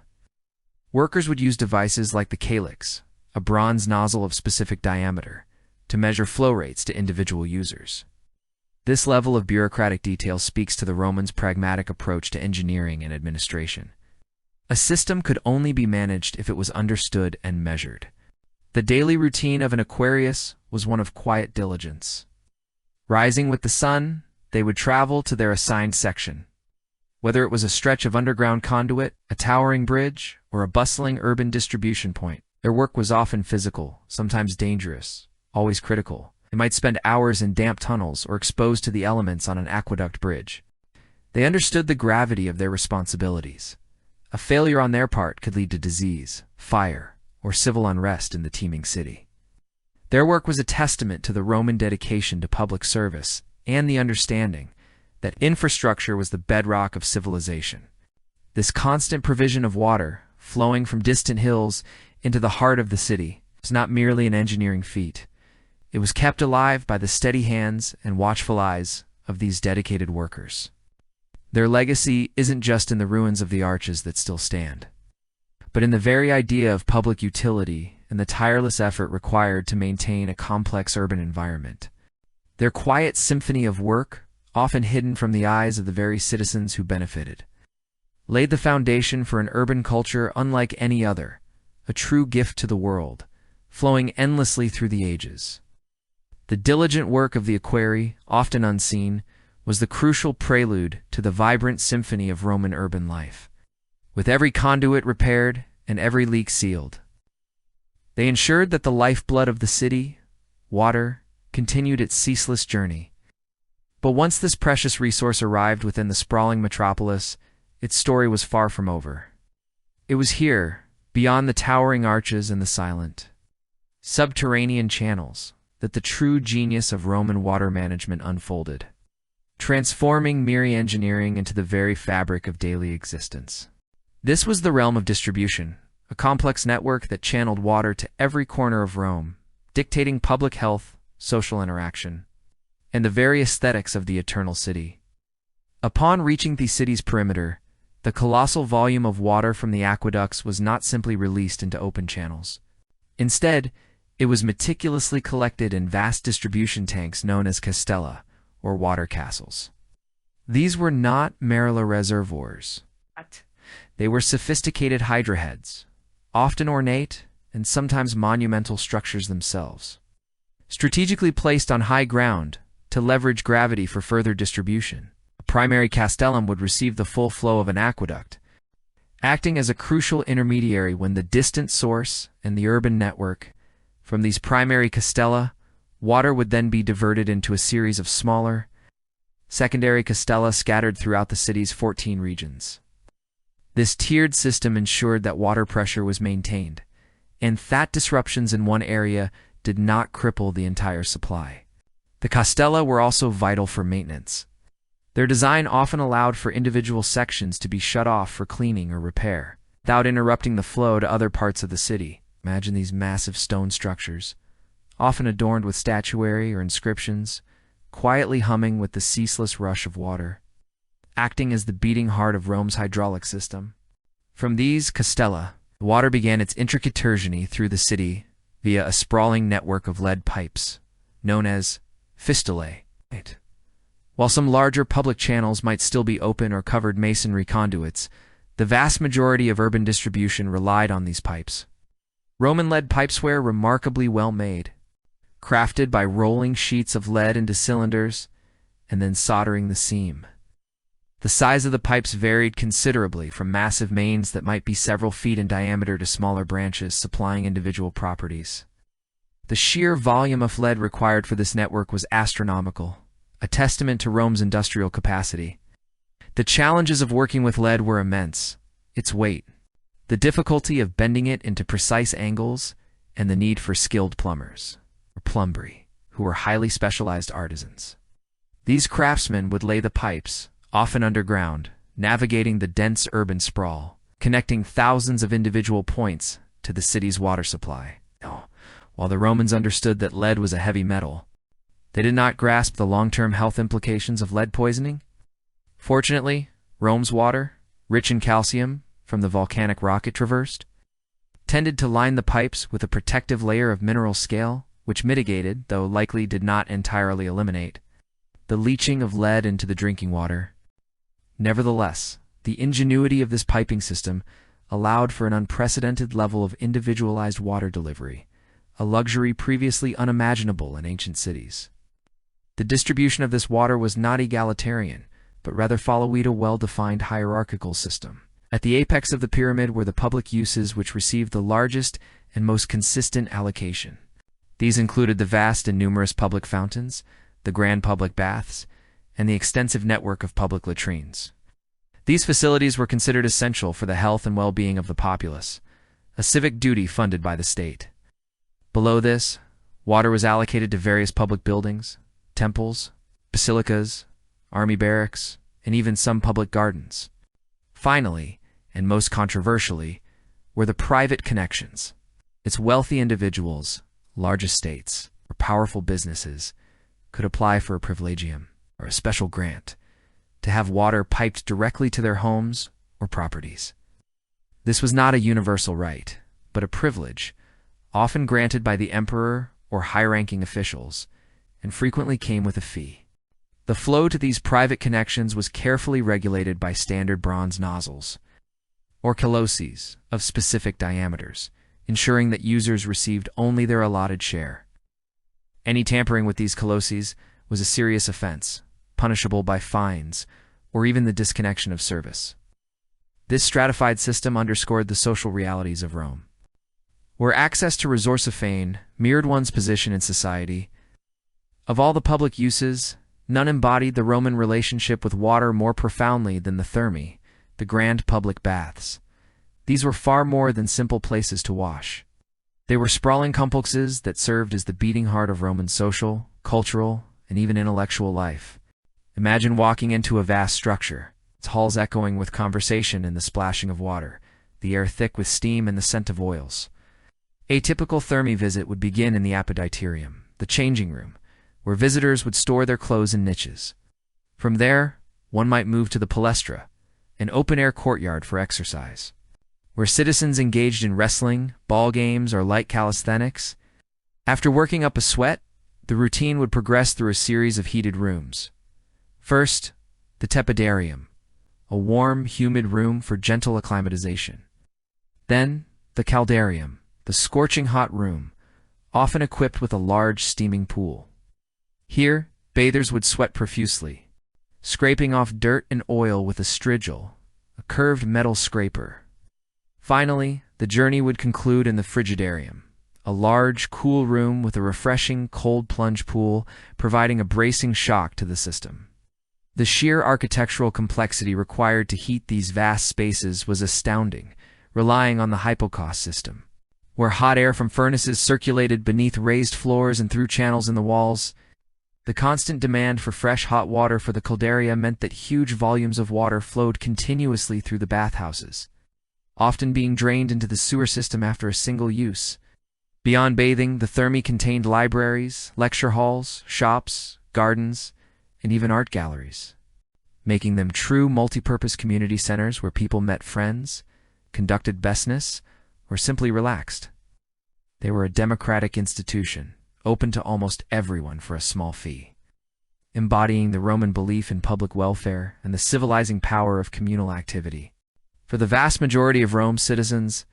Workers would use devices like the calyx, a bronze nozzle of specific diameter, to measure flow rates to individual users. This level of bureaucratic detail speaks to the Romans' pragmatic approach to engineering and administration. A system could only be managed if it was understood and measured. The daily routine of an Aquarius was one of quiet diligence. Rising with the sun, they would travel to their assigned section. Whether it was a stretch of underground conduit, a towering bridge, or a bustling urban distribution point, their work was often physical, sometimes dangerous, always critical. They might spend hours in damp tunnels or exposed to the elements on an aqueduct bridge. They understood the gravity of their responsibilities. A failure on their part could lead to disease, fire, or civil unrest in the teeming city. Their work was a testament to the Roman dedication to public service and the understanding that infrastructure was the bedrock of civilization. This constant provision of water, flowing from distant hills into the heart of the city, was not merely an engineering feat. It was kept alive by the steady hands and watchful eyes of these dedicated workers. Their legacy isn't just in the ruins of the arches that still stand, but in the very idea of public utility and the tireless effort required to maintain a complex urban environment. Their quiet symphony of work, often hidden from the eyes of the very citizens who benefited, laid the foundation for an urban culture unlike any other, a true gift to the world, flowing endlessly through the ages. The diligent work of the equerry, often unseen, was the crucial prelude to the vibrant symphony of Roman urban life. With every conduit repaired and every leak sealed, they ensured that the lifeblood of the city, water, continued its ceaseless journey. But once this precious resource arrived within the sprawling metropolis, its story was far from over. It was here, beyond the towering arches and the silent, subterranean channels, that the true genius of Roman water management unfolded, transforming mere engineering into the very fabric of daily existence. This was the realm of distribution, a complex network that channeled water to every corner of Rome, dictating public health, social interaction, and the very aesthetics of the eternal city. Upon reaching the city's perimeter, the colossal volume of water from the aqueducts was not simply released into open channels. Instead, it was meticulously collected in vast distribution tanks known as castella, or water castles. These were not merely reservoirs. They were sophisticated hydra heads, often ornate and sometimes monumental structures themselves, strategically placed on high ground to leverage gravity for further distribution. A primary castellum would receive the full flow of an aqueduct, acting as a crucial intermediary when the distant source and the urban network. From these primary castella, water would then be diverted into a series of smaller, secondary castella scattered throughout the city's 14 regions. This tiered system ensured that water pressure was maintained, and that disruptions in one area did not cripple the entire supply. The castella were also vital for maintenance. Their design often allowed for individual sections to be shut off for cleaning or repair, without interrupting the flow to other parts of the city. Imagine these massive stone structures, often adorned with statuary or inscriptions, quietly humming with the ceaseless rush of water, acting as the beating heart of Rome's hydraulic system. From these castella, the water began its intricate journey through the city via a sprawling network of lead pipes, known as fistulae. While some larger public channels might still be open or covered masonry conduits, the vast majority of urban distribution relied on these pipes. Roman lead pipes were remarkably well made, crafted by rolling sheets of lead into cylinders and then soldering the seam. The size of the pipes varied considerably, from massive mains that might be several feet in diameter to smaller branches supplying individual properties. The sheer volume of lead required for this network was astronomical, a testament to Rome's industrial capacity. The challenges of working with lead were immense: its weight, the difficulty of bending it into precise angles, and the need for skilled plumbers, or plumbri, who were highly specialized artisans. These craftsmen would lay the pipes, often underground, navigating the dense urban sprawl, connecting thousands of individual points to the city's water supply. While the Romans understood that lead was a heavy metal, they did not grasp the long-term health implications of lead poisoning. Fortunately, Rome's water, rich in calcium from the volcanic rock it traversed, tended to line the pipes with a protective layer of mineral scale, which mitigated, though likely did not entirely eliminate, the leaching of lead into the drinking water. Nevertheless, the ingenuity of this piping system allowed for an unprecedented level of individualized water delivery, a luxury previously unimaginable in ancient cities. The distribution of this water was not egalitarian, but rather followed a well-defined hierarchical system. At the apex of the pyramid were the public uses which received the largest and most consistent allocation. These included the vast and numerous public fountains, the grand public baths, and the extensive network of public latrines. These facilities were considered essential for the health and well-being of the populace, a civic duty funded by the state. Below this, water was allocated to various public buildings, temples, basilicas, army barracks, and even some public gardens. Finally, and most controversially, were the private connections. Its wealthy individuals, large estates, or powerful businesses could apply for a privilegium, or a special grant, to have water piped directly to their homes or properties. This was not a universal right, but a privilege, often granted by the emperor or high-ranking officials, and frequently came with a fee. The flow to these private connections was carefully regulated by standard bronze nozzles, or colossi, of specific diameters, ensuring that users received only their allotted share. Any tampering with these colossi was a serious offense, punishable by fines or even the disconnection of service. This stratified system underscored the social realities of Rome, where access to resourceifane mirrored one's position in society. Of all the public uses, none embodied the Roman relationship with water more profoundly than the thermae, the grand public baths. These were far more than simple places to wash. They were sprawling complexes that served as the beating heart of Roman social, cultural, and even intellectual life. Imagine walking into a vast structure, its halls echoing with conversation and the splashing of water, the air thick with steam and the scent of oils. A typical thermae visit would begin in the apoditerium, the changing room, where visitors would store their clothes in niches. From there, one might move to the palestra, an open-air courtyard for exercise, where citizens engaged in wrestling, ball games, or light calisthenics. After working up a sweat, the routine would progress through a series of heated rooms. First, the tepidarium, a warm, humid room for gentle acclimatization. Then, the caldarium, the scorching hot room, often equipped with a large steaming pool. Here, bathers would sweat profusely, scraping off dirt and oil with a strigil, a curved metal scraper. Finally, the journey would conclude in the frigidarium, a large, cool room with a refreshing, cold plunge pool providing a bracing shock to the system. The sheer architectural complexity required to heat these vast spaces was astounding, relying on the hypocaust system, where hot air from furnaces circulated beneath raised floors and through channels in the walls. The constant demand for fresh hot water for the caldaria meant that huge volumes of water flowed continuously through the bathhouses. often being drained into the sewer system after a single use. Beyond bathing, the thermi contained libraries, lecture halls, shops, gardens, and even art galleries, making them true multi-purpose community centers where people met friends, conducted business, or simply relaxed. They were a democratic institution, open to almost everyone for a small fee, embodying the Roman belief in public welfare and the civilizing power of communal activity. For the vast majority of Rome's citizens,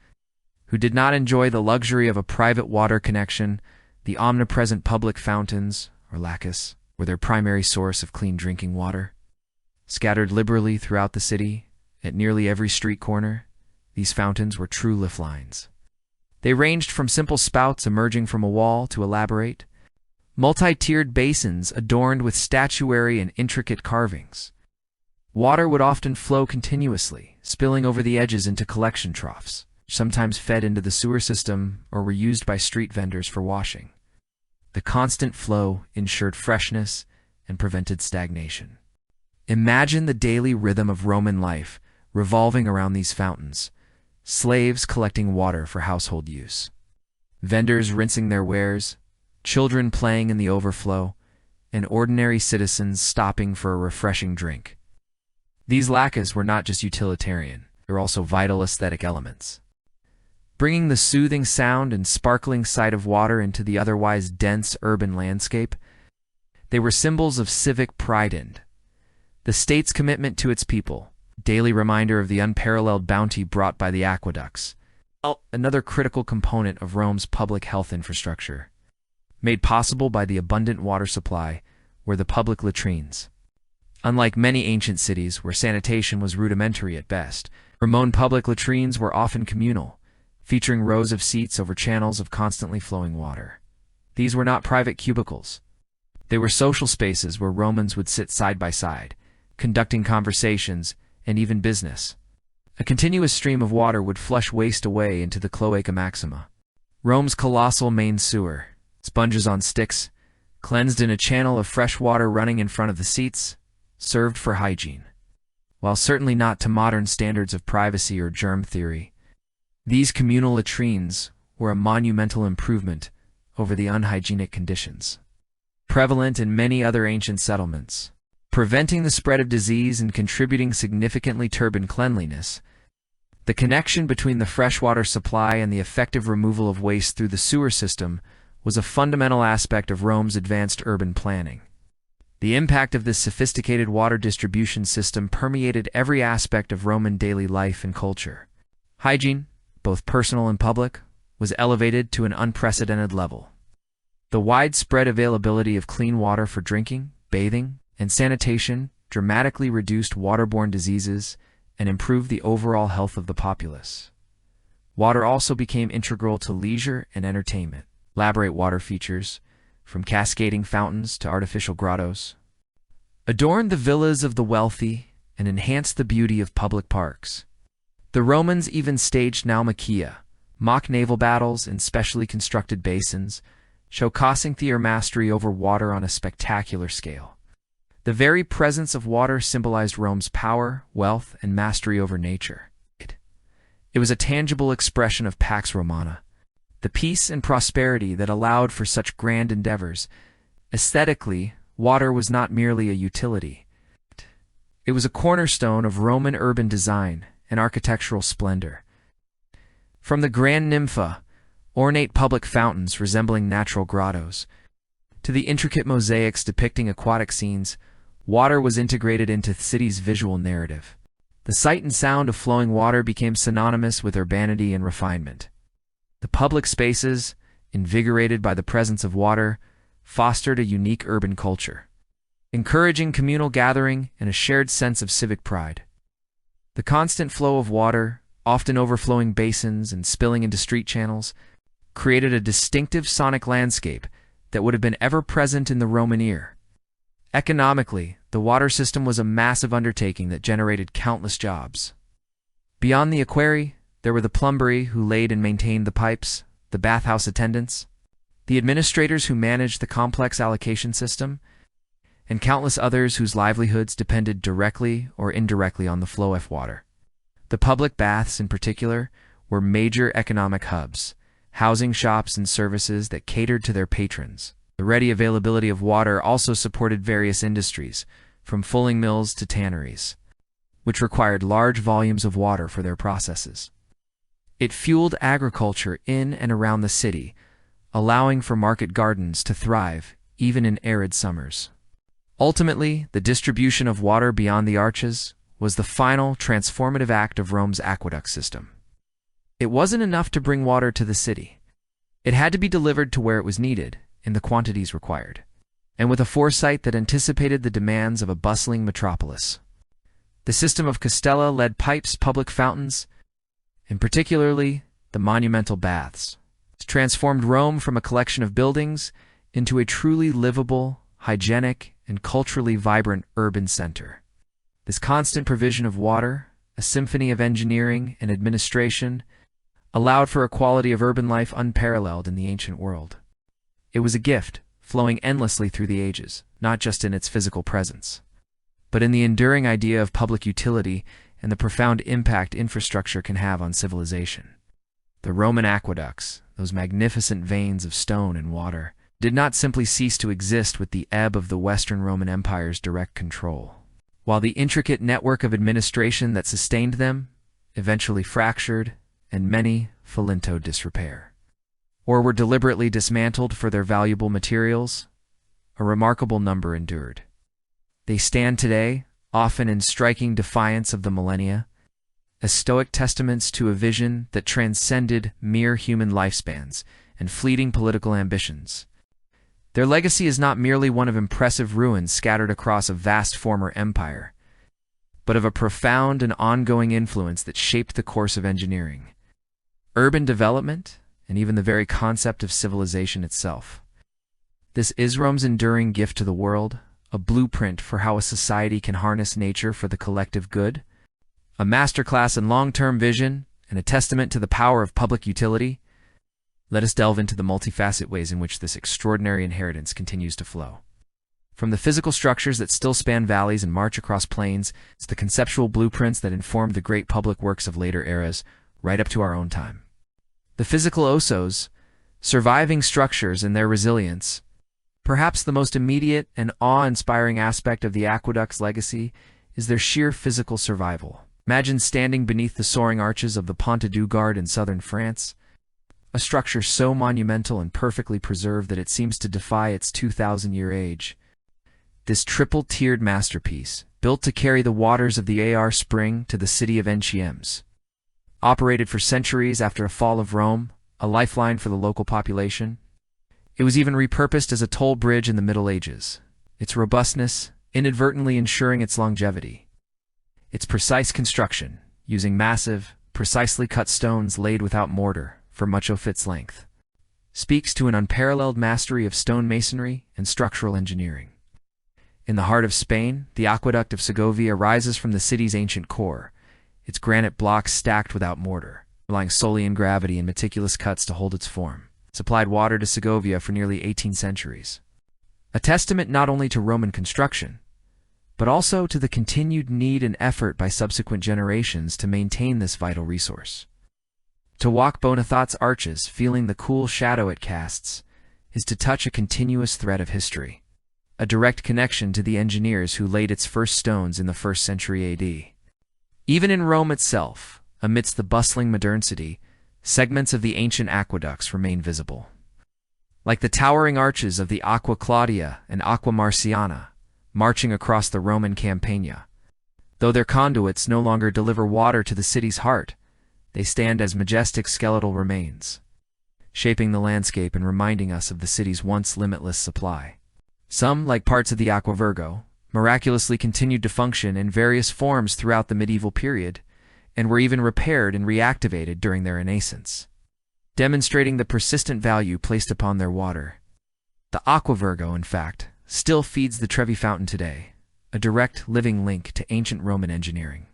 who did not enjoy the luxury of a private water connection, the omnipresent public fountains, or lacus, were their primary source of clean drinking water. Scattered liberally throughout the city, at nearly every street corner, these fountains were true lifelines. They ranged from simple spouts emerging from a wall to elaborate, multi-tiered basins adorned with statuary and intricate carvings. Water would often flow continuously, spilling over the edges into collection troughs, sometimes fed into the sewer system or were used by street vendors for washing. The constant flow ensured freshness and prevented stagnation. Imagine the daily rhythm of Roman life revolving around these fountains, slaves collecting water for household use, vendors rinsing their wares, children playing in the overflow, and ordinary citizens stopping for a refreshing drink. These lacus were not just utilitarian, they were also vital aesthetic elements, bringing the soothing sound and sparkling sight of water into the otherwise dense urban landscape. They were symbols of civic pride and the state's commitment to its people, daily reminder of the unparalleled bounty brought by the aqueducts, another critical component of Rome's public health infrastructure. Made possible by the abundant water supply were the public latrines. Unlike many ancient cities where sanitation was rudimentary at best, Roman public latrines were often communal, featuring rows of seats over channels of constantly flowing water. These were not private cubicles. They were social spaces where Romans would sit side by side, conducting conversations and even business. A continuous stream of water would flush waste away into the Cloaca Maxima, Rome's colossal main sewer, sponges on sticks, cleansed in a channel of fresh water running in front of the seats, served for hygiene. While certainly not to modern standards of privacy or germ theory, these communal latrines were a monumental improvement over the unhygienic conditions prevalent in many other ancient settlements, preventing the spread of disease and contributing significantly to urban cleanliness. The connection between the freshwater supply and the effective removal of waste through the sewer system was a fundamental aspect of Rome's advanced urban planning. The impact of this sophisticated water distribution system permeated every aspect of Roman daily life and culture. Hygiene, both personal and public, was elevated to an unprecedented level. The widespread availability of clean water for drinking, bathing, and sanitation dramatically reduced waterborne diseases and improved the overall health of the populace. Water also became integral to leisure and entertainment. Elaborate water features, from cascading fountains to artificial grottos, adorned the villas of the wealthy and enhanced the beauty of public parks. The Romans even staged naumachia, mock naval battles in specially constructed basins, showcasing their mastery over water on a spectacular scale. The very presence of water symbolized Rome's power, wealth, and mastery over nature. It was a tangible expression of Pax Romana, the peace and prosperity that allowed for such grand endeavors. Aesthetically, water was not merely a utility. It was a cornerstone of Roman urban design and architectural splendor. From the grand nympha, ornate public fountains resembling natural grottos, to the intricate mosaics depicting aquatic scenes, water was integrated into the city's visual narrative. The sight and sound of flowing water became synonymous with urbanity and refinement. The public spaces, invigorated by the presence of water, fostered a unique urban culture, encouraging communal gathering and a shared sense of civic pride. The constant flow of water, often overflowing basins and spilling into street channels, created a distinctive sonic landscape that would have been ever present in the Roman ear. Economically, the water system was a massive undertaking that generated countless jobs. Beyond the equerry, there were the plumberi who laid and maintained the pipes, the bathhouse attendants, the administrators who managed the complex allocation system, and countless others whose livelihoods depended directly or indirectly on the flow of water. The public baths, in particular, were major economic hubs, housing shops and services that catered to their patrons. The ready availability of water also supported various industries, from fulling mills to tanneries, which required large volumes of water for their processes. It fueled agriculture in and around the city, allowing for market gardens to thrive even in arid summers. Ultimately, the distribution of water beyond the arches was the final transformative act of Rome's aqueduct system. It wasn't enough to bring water to the city. It had to be delivered to where it was needed, in the quantities required, and with a foresight that anticipated the demands of a bustling metropolis. The system of castella-led pipes, public fountains, and particularly the monumental baths, transformed Rome from a collection of buildings into a truly livable, hygienic, and culturally vibrant urban center. This constant provision of water, a symphony of engineering and administration, allowed for a quality of urban life unparalleled in the ancient world. It was a gift, flowing endlessly through the ages, not just in its physical presence, but in the enduring idea of public utility and the profound impact infrastructure can have on civilization. The Roman aqueducts, those magnificent veins of stone and water, did not simply cease to exist with the ebb of the Western Roman Empire's direct control, while the intricate network of administration that sustained them eventually fractured and many fell into disrepair, or were deliberately dismantled for their valuable materials, a remarkable number endured. They stand today, often in striking defiance of the millennia, as stoic testaments to a vision that transcended mere human lifespans and fleeting political ambitions. Their legacy is not merely one of impressive ruins scattered across a vast former empire, but of a profound and ongoing influence that shaped the course of engineering, urban development, and even the very concept of civilization itself. This is Rome's enduring gift to the world, a blueprint for how a society can harness nature for the collective good, a masterclass in long-term vision, and a testament to the power of public utility. Let us delve into the multifaceted ways in which this extraordinary inheritance continues to flow. From the physical structures that still span valleys and march across plains, to the conceptual blueprints that informed the great public works of later eras, right up to our own time. The physical ossos, surviving structures and their resilience. Perhaps the most immediate and awe-inspiring aspect of the aqueduct's legacy is their sheer physical survival. Imagine standing beneath the soaring arches of the Pont du Gard in southern France, a structure so monumental and perfectly preserved that it seems to defy its 2,000-year age. This triple-tiered masterpiece, built to carry the waters of the Ar Spring to the city of Antiquity, operated for centuries after a fall of Rome, a lifeline for the local population. It was even repurposed as a toll bridge in the Middle Ages, its robustness inadvertently ensuring its longevity. Its precise construction, using massive, precisely cut stones laid without mortar for much of its length, speaks to an unparalleled mastery of stone masonry and structural engineering. In the heart of Spain, the Aqueduct of Segovia rises from the city's ancient core, its granite blocks stacked without mortar, relying solely on gravity and meticulous cuts to hold its form, supplied water to Segovia for nearly 18 centuries. A testament not only to Roman construction, but also to the continued need and effort by subsequent generations to maintain this vital resource. To walk Bonathat's arches, feeling the cool shadow it casts, is to touch a continuous thread of history, a direct connection to the engineers who laid its first stones in the 1st century AD. Even in Rome itself, amidst the bustling modernity, segments of the ancient aqueducts remain visible. Like the towering arches of the Aqua Claudia and Aqua Marciana, marching across the Roman Campagna. Though their conduits no longer deliver water to the city's heart, they stand as majestic skeletal remains, shaping the landscape and reminding us of the city's once limitless supply. Some, like parts of the Aqua Virgo, miraculously continued to function in various forms throughout the medieval period, and were even repaired and reactivated during their renaissance, demonstrating the persistent value placed upon their water. The Aqua Virgo, in fact, still feeds the Trevi Fountain today, a direct living link to ancient Roman engineering.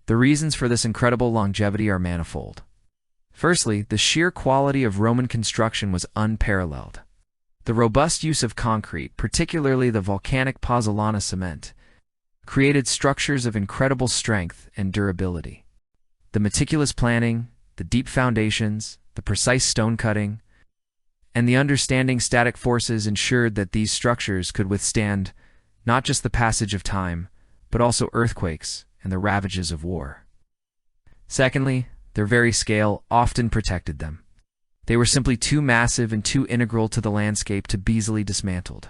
The reasons for this incredible longevity are manifold. Firstly, the sheer quality of Roman construction was unparalleled. The robust use of concrete, particularly the volcanic pozzolana cement, created structures of incredible strength and durability. The meticulous planning, the deep foundations, the precise stone cutting, and the understanding static forces ensured that these structures could withstand not just the passage of time, but also earthquakes and the ravages of war. Secondly, their very scale often protected them. They were simply too massive and too integral to the landscape to be easily dismantled.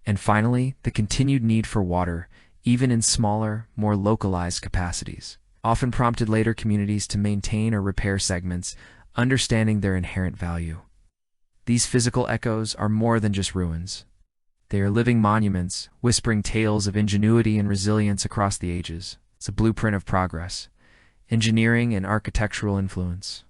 And finally, the continued need for water, even in smaller, more localized capacities, often prompted later communities to maintain or repair segments, understanding their inherent value. These physical echoes are more than just ruins. They are living monuments, whispering tales of ingenuity and resilience across the ages. It's a blueprint of progress, engineering, and architectural influence.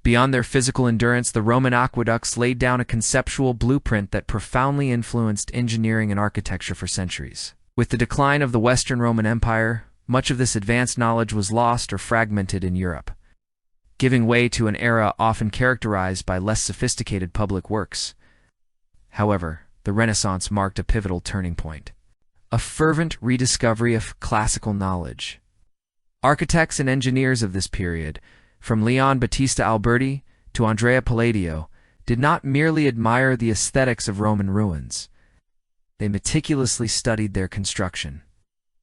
Beyond their physical endurance, the Roman aqueducts laid down a conceptual blueprint that profoundly influenced engineering and architecture for centuries. With the decline of the Western Roman Empire, much of this advanced knowledge was lost or fragmented in Europe, giving way to an era often characterized by less sophisticated public works. However, the Renaissance marked a pivotal turning point, a fervent rediscovery of classical knowledge. Architects and engineers of this period, from Leon Battista Alberti to Andrea Palladio, did not merely admire the aesthetics of Roman ruins. They meticulously studied their construction,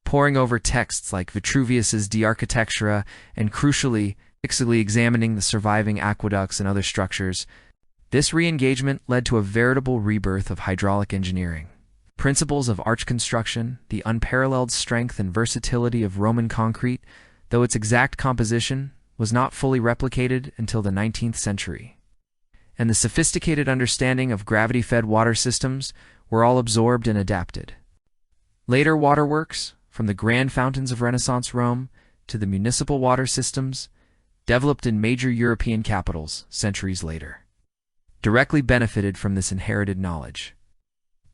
poring over texts like Vitruvius's De Architectura and, crucially, examining the surviving aqueducts and other structures. This re-engagement led to a veritable rebirth of hydraulic engineering. Principles of arch construction, the unparalleled strength and versatility of Roman concrete, though its exact composition was not fully replicated until the 19th century, and the sophisticated understanding of gravity-fed water systems were all absorbed and adapted. Later waterworks, from the grand fountains of Renaissance Rome to the municipal water systems, developed in major European capitals centuries later, directly benefited from this inherited knowledge.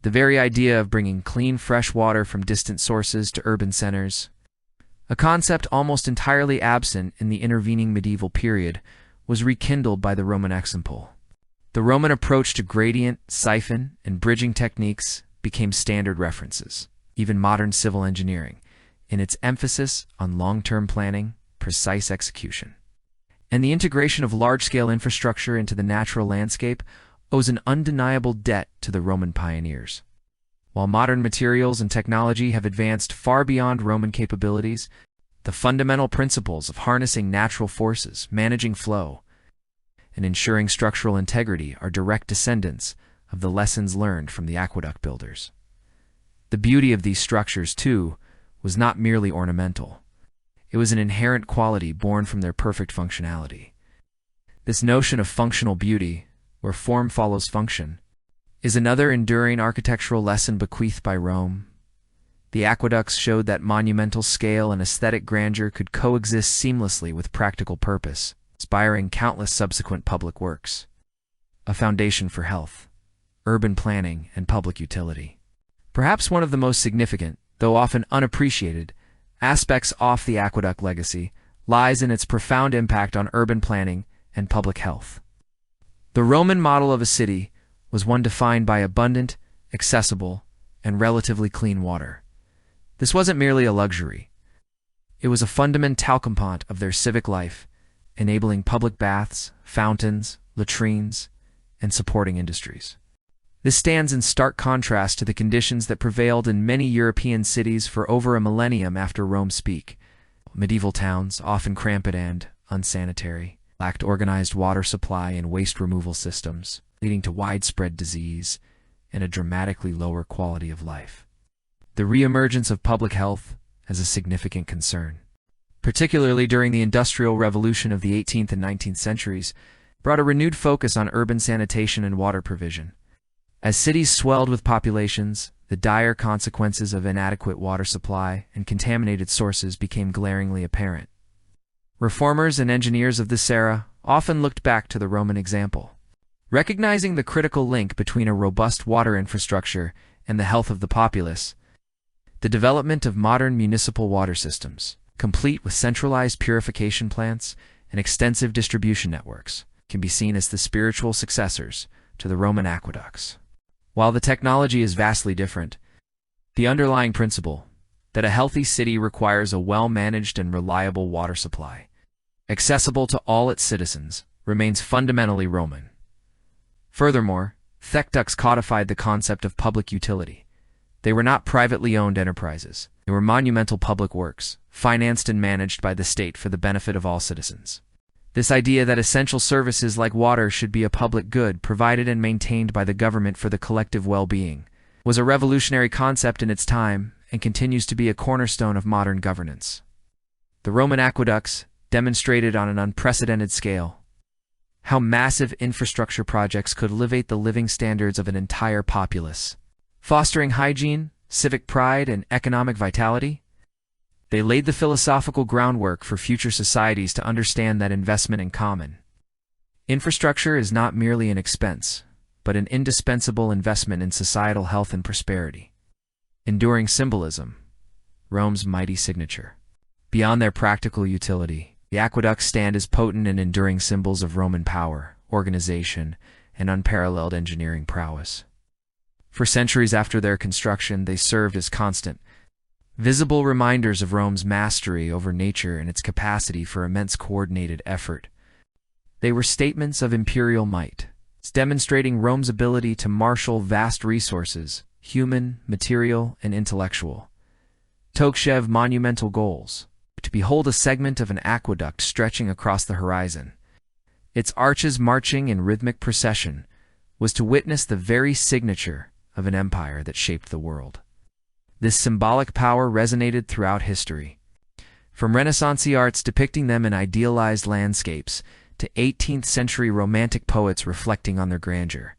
The very idea of bringing clean, fresh water from distant sources to urban centers, a concept almost entirely absent in the intervening medieval period, was rekindled by the Roman example. The Roman approach to gradient, siphon, and bridging techniques became standard references, even modern civil engineering, in its emphasis on long-term planning, precise execution. And the integration of large-scale infrastructure into the natural landscape owes an undeniable debt to the Roman pioneers. While modern materials and technology have advanced far beyond Roman capabilities, the fundamental principles of harnessing natural forces, managing flow, and ensuring structural integrity are direct descendants of the lessons learned from the aqueduct builders. The beauty of these structures, too, was not merely ornamental. It was an inherent quality born from their perfect functionality. This notion of functional beauty, where form follows function, is another enduring architectural lesson bequeathed by Rome. The aqueducts showed that monumental scale and aesthetic grandeur could coexist seamlessly with practical purpose, inspiring countless subsequent public works. A foundation for health, urban planning, and public utility. Perhaps one of the most significant, though often unappreciated, aspects of the aqueduct legacy lies in its profound impact on urban planning and public health. The Roman model of a city was one defined by abundant, accessible, and relatively clean water. This wasn't merely a luxury. It was a fundamental component of their civic life, enabling public baths, fountains, latrines, and supporting industries. This stands in stark contrast to the conditions that prevailed in many European cities for over a millennium after Rome's peak. Medieval towns, often cramped and unsanitary, lacked organized water supply and waste removal systems, leading to widespread disease and a dramatically lower quality of life. The reemergence of public health is a significant concern, particularly during the Industrial Revolution of the 18th and 19th centuries, brought a renewed focus on urban sanitation and water provision. As cities swelled with populations, the dire consequences of inadequate water supply and contaminated sources became glaringly apparent. Reformers and engineers of this era often looked back to the Roman example, recognizing the critical link between a robust water infrastructure and the health of the populace. The development of modern municipal water systems, complete with centralized purification plants and extensive distribution networks, can be seen as the spiritual successors to the Roman aqueducts. While the technology is vastly different, the underlying principle that a healthy city requires a well-managed and reliable water supply accessible to all its citizens, remains fundamentally Roman. Furthermore, aqueducts codified the concept of public utility. They were not privately owned enterprises. They were monumental public works, financed and managed by the state for the benefit of all citizens. This idea that essential services like water should be a public good provided and maintained by the government for the collective well-being was a revolutionary concept in its time and continues to be a cornerstone of modern governance. The Roman aqueducts demonstrated on an unprecedented scale how massive infrastructure projects could elevate the living standards of an entire populace, fostering hygiene, civic pride, and economic vitality. They laid the philosophical groundwork for future societies to understand that investment in common infrastructure is not merely an expense, but an indispensable investment in societal health and prosperity. Enduring symbolism, Rome's mighty signature. Beyond their practical utility, the aqueducts stand as potent and enduring symbols of Roman power, organization, and unparalleled engineering prowess. For centuries after their construction, they served as constant, visible reminders of Rome's mastery over nature and its capacity for immense coordinated effort. They were statements of imperial might, demonstrating Rome's ability to marshal vast resources, human, material, and intellectual. Tokshev monumental goals. To behold a segment of an aqueduct stretching across the horizon, its arches marching in rhythmic procession, was to witness the very signature of an empire that shaped the world. This symbolic power resonated throughout history, from Renaissance arts depicting them in idealized landscapes to 18th-century Romantic poets reflecting on their grandeur.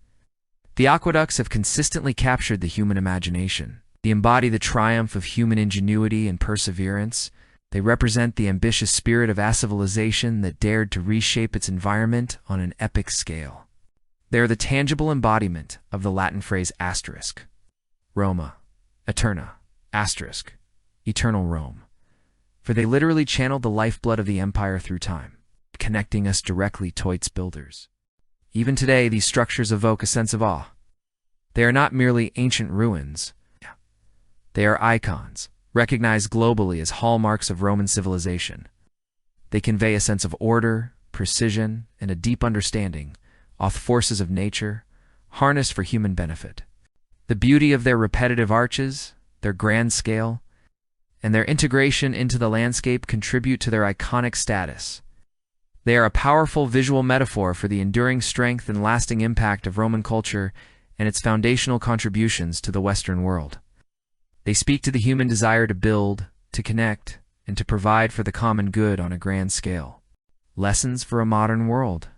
The aqueducts have consistently captured the human imagination. They embody the triumph of human ingenuity and perseverance. They represent the ambitious spirit of a civilization that dared to reshape its environment on an epic scale. They are the tangible embodiment of the Latin phrase asterisk, Roma, Eterna, asterisk, eternal Rome, for they literally channeled the lifeblood of the empire through time, connecting us directly to its builders. Even today, these structures evoke a sense of awe. They are not merely ancient ruins. They are icons, recognized globally as hallmarks of Roman civilization. They convey a sense of order, precision, and a deep understanding of the forces of nature, harnessed for human benefit. The beauty of their repetitive arches, their grand scale, and their integration into the landscape contribute to their iconic status. They are a powerful visual metaphor for the enduring strength and lasting impact of Roman culture and its foundational contributions to the Western world. They speak to the human desire to build, to connect, and to provide for the common good on a grand scale. Lessons for a modern world.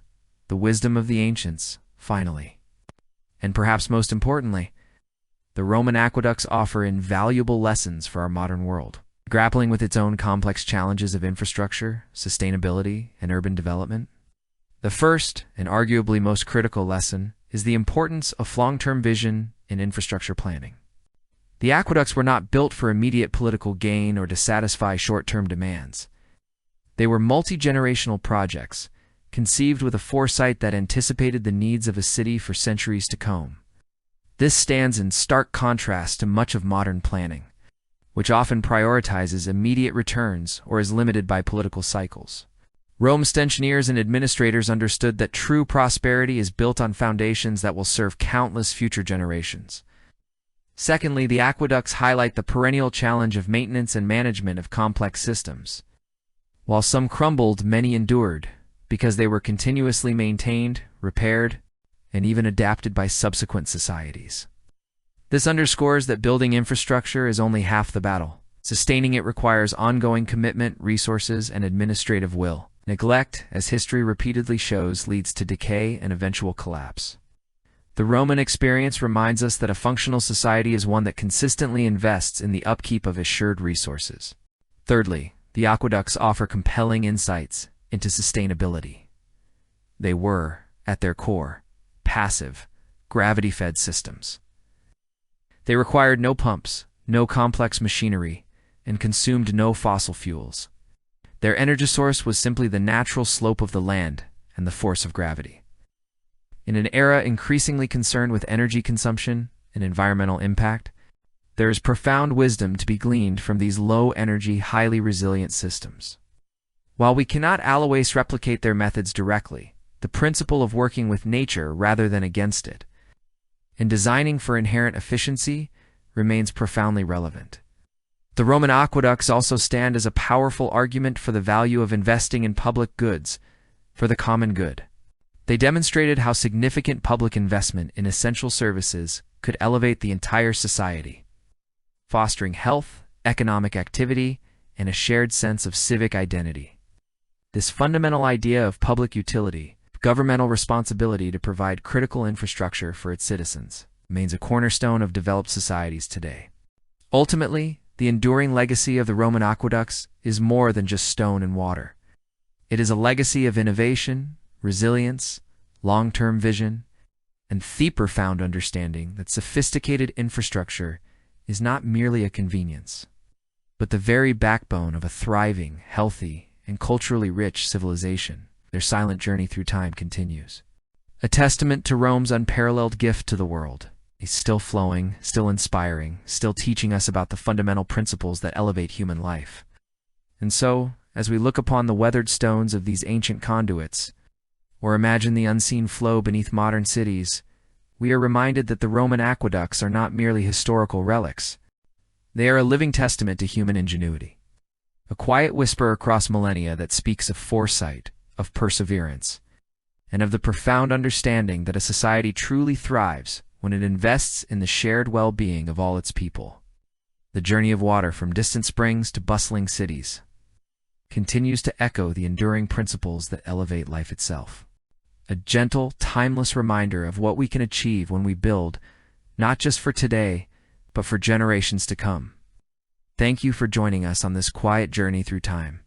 The wisdom of the ancients, finally. And perhaps most importantly, the Roman aqueducts offer invaluable lessons for our modern world, grappling with its own complex challenges of infrastructure, sustainability, and urban development. The first, and arguably most critical lesson, is the importance of long-term vision in infrastructure planning. The aqueducts were not built for immediate political gain or to satisfy short-term demands. They were multi-generational projects, conceived with a foresight that anticipated the needs of a city for centuries to come. This stands in stark contrast to much of modern planning, which often prioritizes immediate returns or is limited by political cycles. Rome's engineers and administrators understood that true prosperity is built on foundations that will serve countless future generations. Secondly, the aqueducts highlight the perennial challenge of maintenance and management of complex systems. While some crumbled, many endured, because they were continuously maintained, repaired, and even adapted by subsequent societies. This underscores that building infrastructure is only half the battle. Sustaining it requires ongoing commitment, resources, and administrative will. Neglect, as history repeatedly shows, leads to decay and eventual collapse. The Roman experience reminds us that a functional society is one that consistently invests in the upkeep of assured resources. Thirdly, the aqueducts offer compelling insights into sustainability. They were, at their core, passive, gravity-fed systems. They required no pumps, no complex machinery, and consumed no fossil fuels. Their energy source was simply the natural slope of the land and the force of gravity. In an era increasingly concerned with energy consumption and environmental impact, there is profound wisdom to be gleaned from these low-energy, highly resilient systems. While we cannot always replicate their methods directly, the principle of working with nature rather than against it, and designing for inherent efficiency, remains profoundly relevant. The Roman aqueducts also stand as a powerful argument for the value of investing in public goods for the common good. They demonstrated how significant public investment in essential services could elevate the entire society, fostering health, economic activity, and a shared sense of civic identity. This fundamental idea of public utility, governmental responsibility to provide critical infrastructure for its citizens, remains a cornerstone of developed societies today. Ultimately, the enduring legacy of the Roman aqueducts is more than just stone and water. It is a legacy of innovation, resilience, long-term vision, and the profound understanding that sophisticated infrastructure is not merely a convenience, but the very backbone of a thriving, healthy, and culturally rich civilization. Their silent journey through time continues. A testament to Rome's unparalleled gift to the world. He's still flowing, still inspiring, still teaching us about the fundamental principles that elevate human life. And so, as we look upon the weathered stones of these ancient conduits, or imagine the unseen flow beneath modern cities, we are reminded that the Roman aqueducts are not merely historical relics. They are a living testament to human ingenuity. A quiet whisper across millennia that speaks of foresight, of perseverance, and of the profound understanding that a society truly thrives when it invests in the shared well-being of all its people. The journey of water from distant springs to bustling cities continues to echo the enduring principles that elevate life itself. A gentle, timeless reminder of what we can achieve when we build, not just for today, but for generations to come. Thank you for joining us on this quiet journey through time.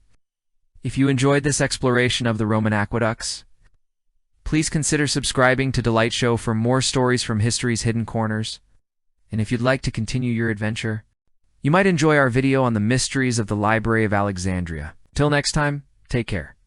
If you enjoyed this exploration of the Roman aqueducts, please consider subscribing to Delight Show for more stories from history's hidden corners. And if you'd like to continue your adventure, you might enjoy our video on the mysteries of the Library of Alexandria. Till next time, take care.